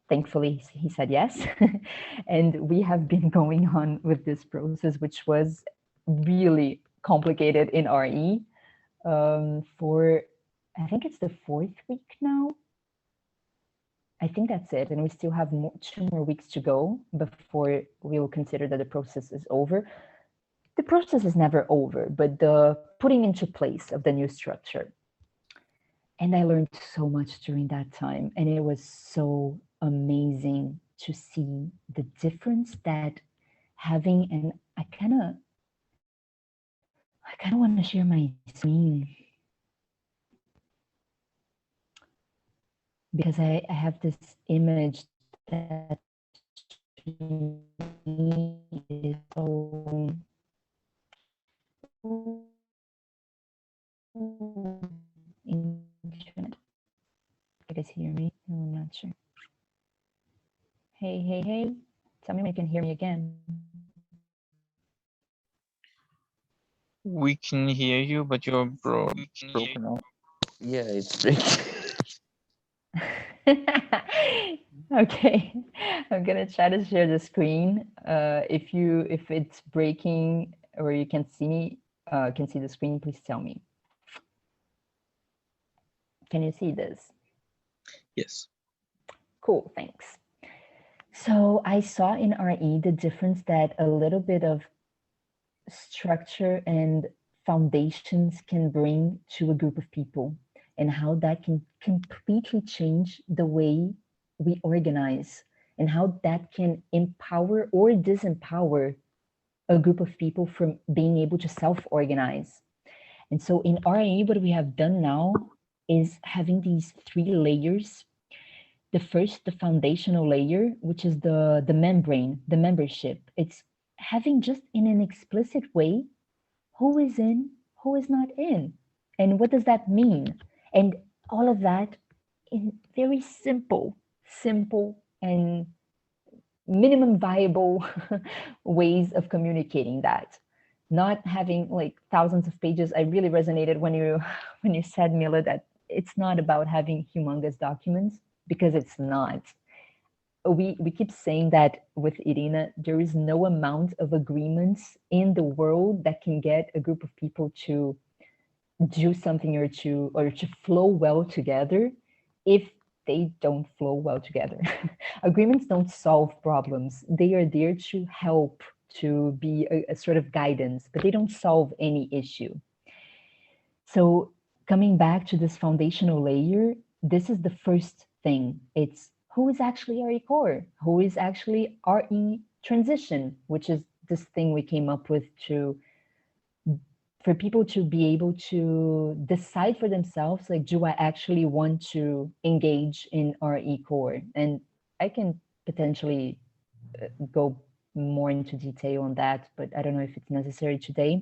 thankfully, he said yes. And we have been going on with this process, which was really complicated in RE for, I think it's the 4th week now. I think that's it. And we still have 2 more weeks to go before we will consider that the process is over. The process is never over, but the putting into place of the new structure. And I learned so much during that time. And it was so amazing to see the difference that having, and I kind of want to share my screen because I have this image that is so internet. You guys hear me? I'm not sure. Hey, hey, hey. Tell me when you can hear me again. We can hear you, but you're broken up. Yeah, it's breaking. Okay, I'm gonna try to share the screen. If it's breaking or you can see me, can see the screen, please tell me. Can you see this? Yes. Cool, thanks. So I saw in RE the difference that a little bit of structure and foundations can bring to a group of people, and how that can completely change the way we organize, and how that can empower or disempower a group of people from being able to self-organize. And so in RE, what we have done now is having these 3 layers. The first, the foundational layer, which is the membrane, the membership. It's having just in an explicit way who is in, who is not in, and what does that mean? And all of that in very simple and minimum viable ways of communicating that. Not having like thousands of pages. I really resonated when you said, Mila, that it's not about having humongous documents, because it's not. We keep saying that with Irina, there is no amount of agreements in the world that can get a group of people to do something or to flow well together if they don't flow well together. Agreements don't solve problems. They are there to help, to be a sort of guidance, but they don't solve any issue. So coming back to this foundational layer, this is the first thing. It's who is actually RE core, who is actually RE transition, which is this thing we came up with for people to be able to decide for themselves, like, do I actually want to engage in RE core? And I can potentially go more into detail on that, but I don't know if it's necessary today.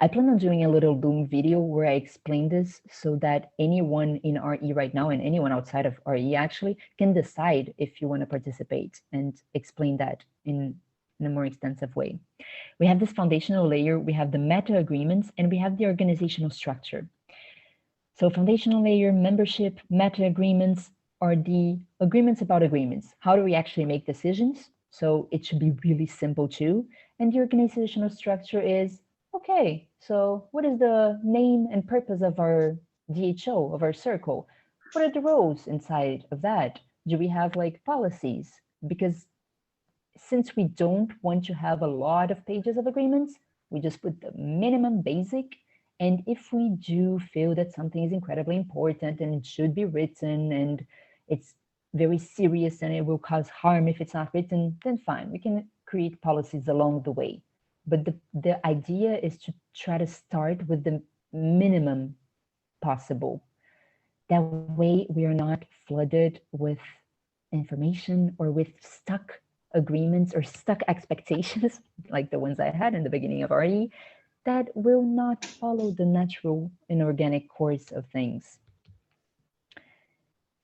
I plan on doing a little Loom video where I explain this so that anyone in RE right now and anyone outside of RE actually can decide if you want to participate, and explain that in a more extensive way. We have this foundational layer, we have the meta agreements, and we have the organizational structure. So foundational layer, membership, meta agreements are the agreements about agreements. How do we actually make decisions? So it should be really simple too. And the organizational structure is, okay, so what is the name and purpose of our DHO, of our circle? What are the roles inside of that? Do we have like policies? Because since we don't want to have a lot of pages of agreements, we just put the minimum basic. And if we do feel that something is incredibly important and it should be written and it's very serious and it will cause harm if it's not written, then fine, we can create policies along the way. But the idea is to try to start with the minimum possible. That way we are not flooded with information or with stuck agreements or stuck expectations like the ones I had in the beginning of RE that will not follow the natural and organic course of things.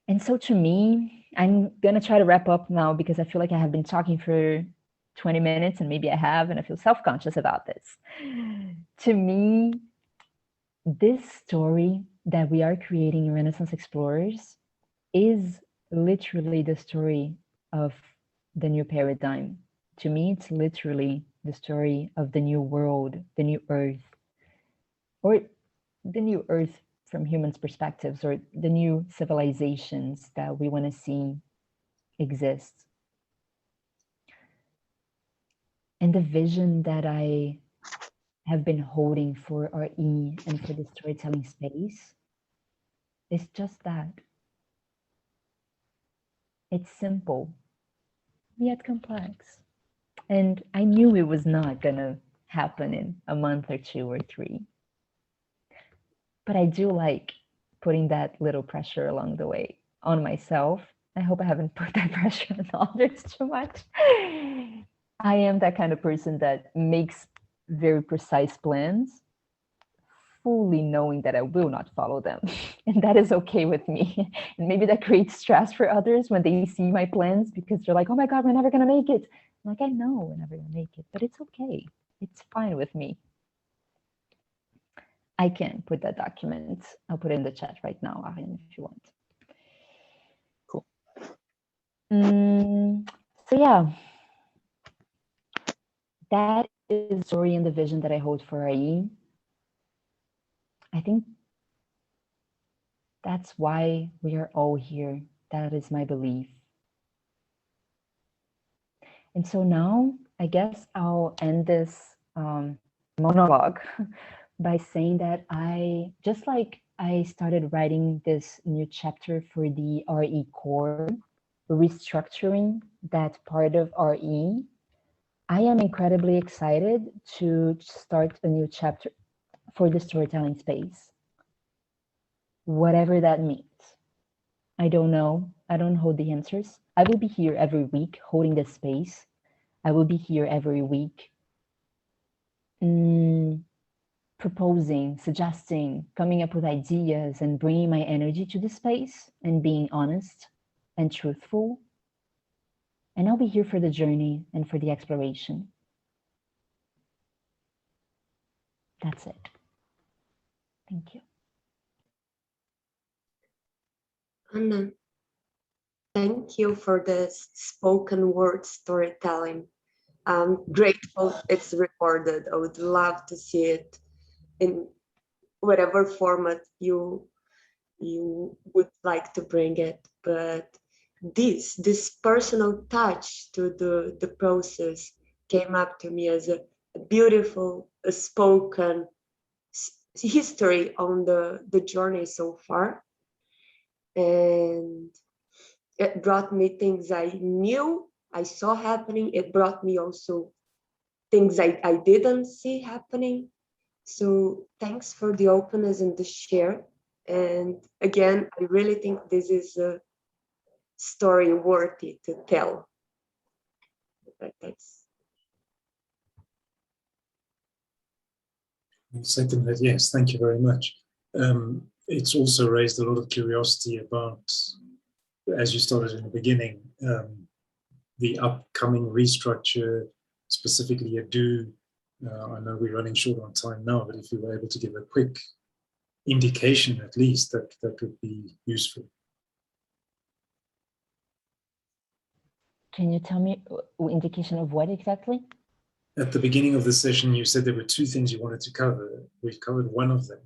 And so to me, I'm gonna try to wrap up now because I feel like I have been talking for 20 minutes and maybe I have, and I feel self-conscious about this. To me, this story that we are creating in Renaissance Explorers is literally the story of the new paradigm. To me, it's literally the story of the new world, the new earth, or the new earth from humans' perspectives, or the new civilizations that we want to see exist. And the vision that I have been holding for RE and for the storytelling space is just that. It's simple, yet complex. And I knew it was not gonna happen in a month or 2 or 3. But I do like putting that little pressure along the way on myself. I hope I haven't put that pressure on others too much. I am that kind of person that makes very precise plans, fully knowing that I will not follow them. And that is okay with me. And maybe that creates stress for others when they see my plans because they're like, oh my God, we're never gonna make it. I'm like, I know we're never gonna make it, but it's okay. It's fine with me. I can put that document. I'll put it in the chat right now, Arjen, if you want. Cool. So yeah, that is the story and the vision that I hold for IE. I think that's why we are all here. That is my belief. And so now I guess I'll end this monologue by saying that just like I started writing this new chapter for the RE core, restructuring that part of RE, I am incredibly excited to start a new chapter for the storytelling space. Whatever that means. I don't know. I don't hold the answers. I will be here every week holding this space. I will be here every week proposing, suggesting, coming up with ideas and bringing my energy to the space and being honest and truthful. And I'll be here for the journey and for the exploration. That's it. Thank you. Anna, thank you for this spoken word storytelling. I'm grateful it's recorded. I would love to see it in whatever format you would like to bring it. But this personal touch to the process came up to me as a beautiful spoken history on the journey so far. And it brought me things I knew I saw happening. It brought me also things I didn't see happening. So thanks for the openness and the share. And again, I really think this is a story worthy to tell. That's Second, that yes, thank you very much. It's also raised a lot of curiosity about, as you started in the beginning, the upcoming restructure, specifically a do. I know we're running short on time now, but if you were able to give a quick indication, at least, that would be useful. Can you tell me indication of what exactly? At the beginning of the session, you said there were 2 things you wanted to cover. We've covered one of them.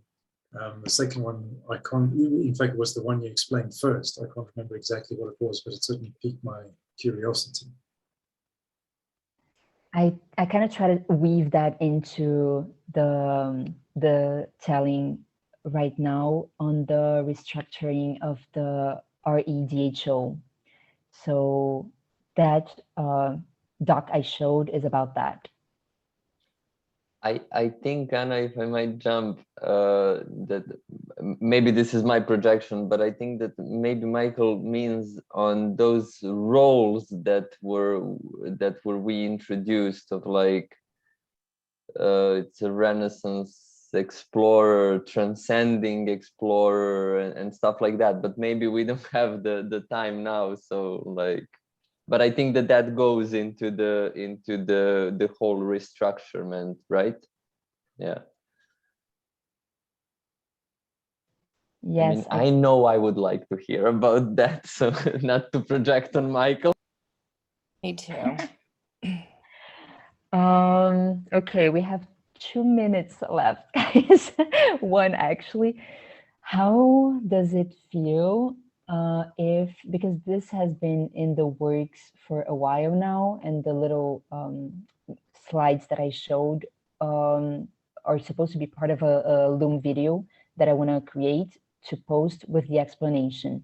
The second one, I can't, in fact, was the one you explained first. I can't remember exactly what it was, but it certainly piqued my curiosity. I kind of try to weave that into the telling right now on the restructuring of the REDHO. So that doc I showed is about that. I think, Anna, if I might jump, that maybe this is my projection, but I think that maybe Michael means on those roles that were reintroduced of like it's a Renaissance explorer, transcending explorer, and stuff like that. But maybe we don't have the time now. So like, but I think that goes into the whole restructurement, right? Yeah. Yes, I mean, I know I would like to hear about that, so not to project on Michael. Me too. Okay, we have 2 minutes left, guys. One actually. How does it feel if, because this has been in the works for a while now, and the little slides that I showed are supposed to be part of a Loom video that I want to create to post with the explanation.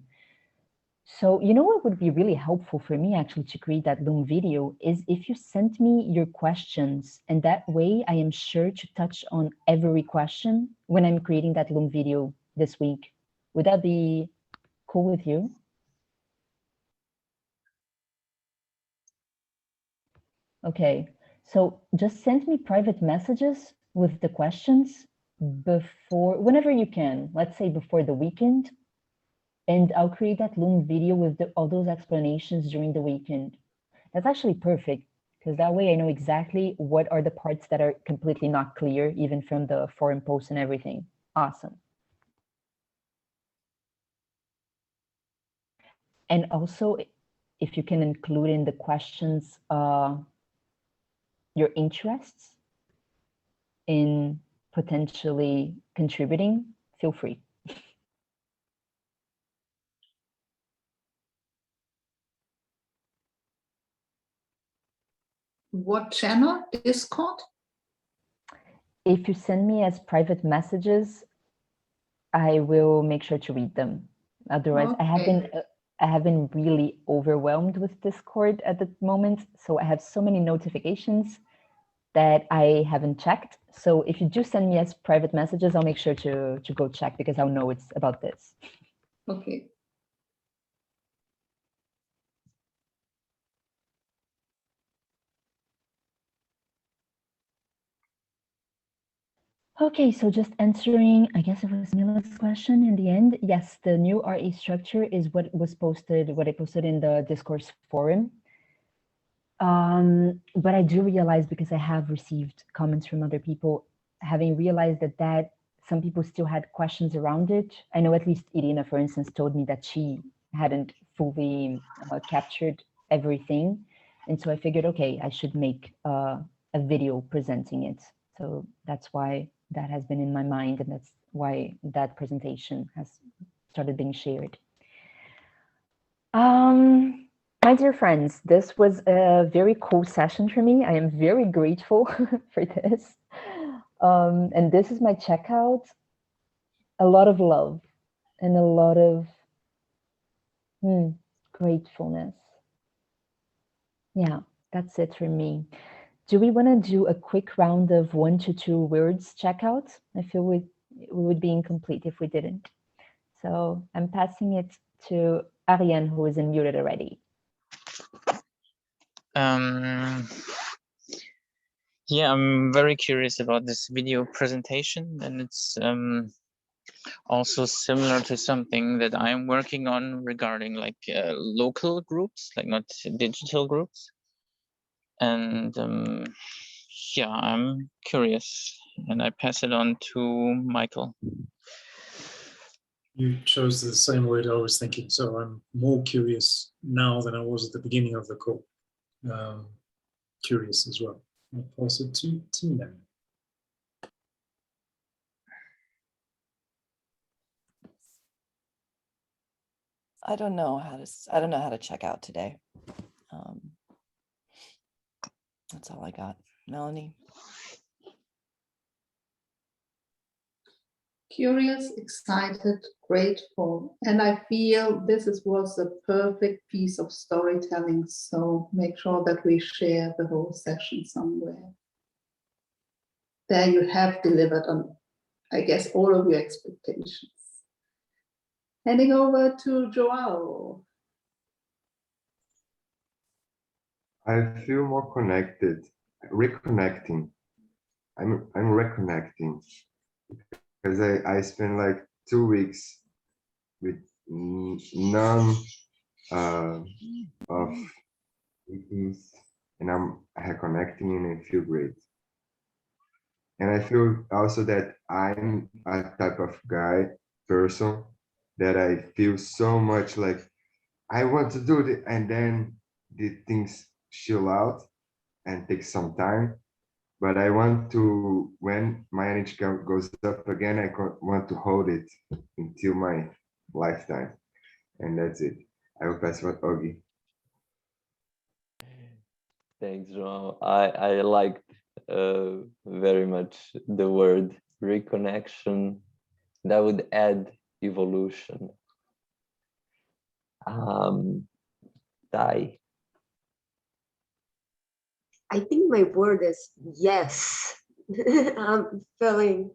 So, you know what would be really helpful for me actually to create that Loom video is if you sent me your questions, and that way I am sure to touch on every question when I'm creating that Loom video this week. Would that be cool with you? Okay, so just send me private messages with the questions whenever you can, let's say before the weekend, and I'll create that Loom video with all those explanations during the weekend. That's actually perfect, because that way I know exactly what are the parts that are completely not clear, even from the forum posts and everything. Awesome. And also, if you can include in the questions your interests in potentially contributing, feel free. What channel? Discord? If you send me as private messages, I will make sure to read them. Otherwise, Okay. I have been really overwhelmed with Discord at the moment. So I have so many notifications that I haven't checked. So if you do send me as private messages, I'll make sure to go check, because I'll know it's about this. Okay. Okay, so just answering, I guess it was Mila's question in the end. Yes, the new RA structure is what I posted in the discourse forum. But I do realize, because I have received comments from other people, having realized that some people still had questions around it. I know at least Irina, for instance, told me that she hadn't fully captured everything. And so I figured, okay, I should make a video presenting it. So that's why that has been in my mind, and that's why that presentation has started being shared. My dear friends, this was a very cool session for me. I am very grateful for this. And this is my checkout. A lot of love and a lot of gratefulness. Yeah, that's it for me. Do we want to do a quick round of 1 to 2 words checkout? I feel we would be incomplete if we didn't. So I'm passing it to Ariane, who is unmuted already. Yeah, I'm very curious about this video presentation, and it's also similar to something that I'm working on regarding like local groups, like not digital groups. And yeah, I'm curious, and I pass it on to Michael. You chose the same word I was thinking, so I'm more curious now than I was at the beginning of the call. Curious as well. I'll pass it to Tina. I don't know how to check out today. That's all I got. Melanie. Curious, excited, grateful. And I feel this was a perfect piece of storytelling. So make sure that we share the whole session somewhere. There you have delivered on, I guess, all of your expectations. Handing over to Joao. I feel more connected, reconnecting. I'm reconnecting because I spent like 2 weeks with none of meetings, and I'm connecting and I feel great. And I feel also that I'm a type of person that I feel so much like I want to do it, and then the things chill out and take some time. But I want to, when my energy goes up again, I want to hold it until my lifetime. And that's it. I will pass what Ogi. Thanks, João. I liked very much the word reconnection. That would add evolution. Dai. I think my word is yes. I'm feeling,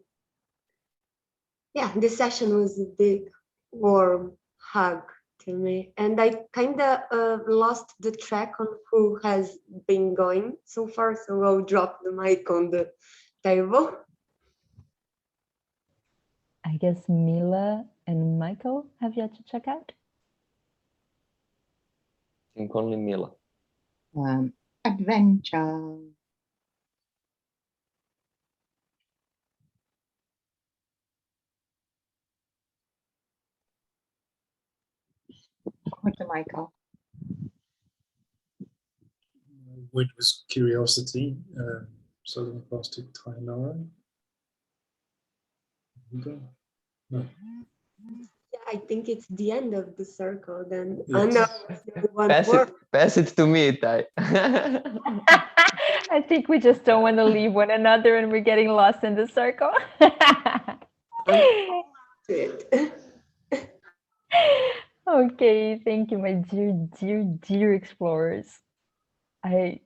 yeah, this session was a big warm hug to me. And I kind of lost the track on who has been going so far. So I'll drop the mic on the table. I guess Mila and Michael have yet to check out. I think only Mila. Adventure. Over to Michael. Word was curiosity. So then pass to Tainara. No. Yeah, I think it's the end of the circle. Then Yes. Anna, one word. Pass it to me, Tai. I think we just don't want to leave one another and we're getting lost in the circle. It. Okay, thank you, my dear, dear, dear explorers. I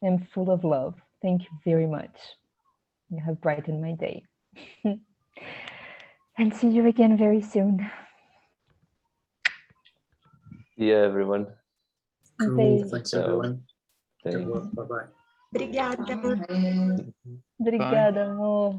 am full of love. Thank you very much. You have brightened my day. And see you again very soon. Yeah, everyone. Cool. Okay. Thanks, So, everyone. Good thanks. work. Bye-bye. Obrigada. Bye. Obrigada, amor.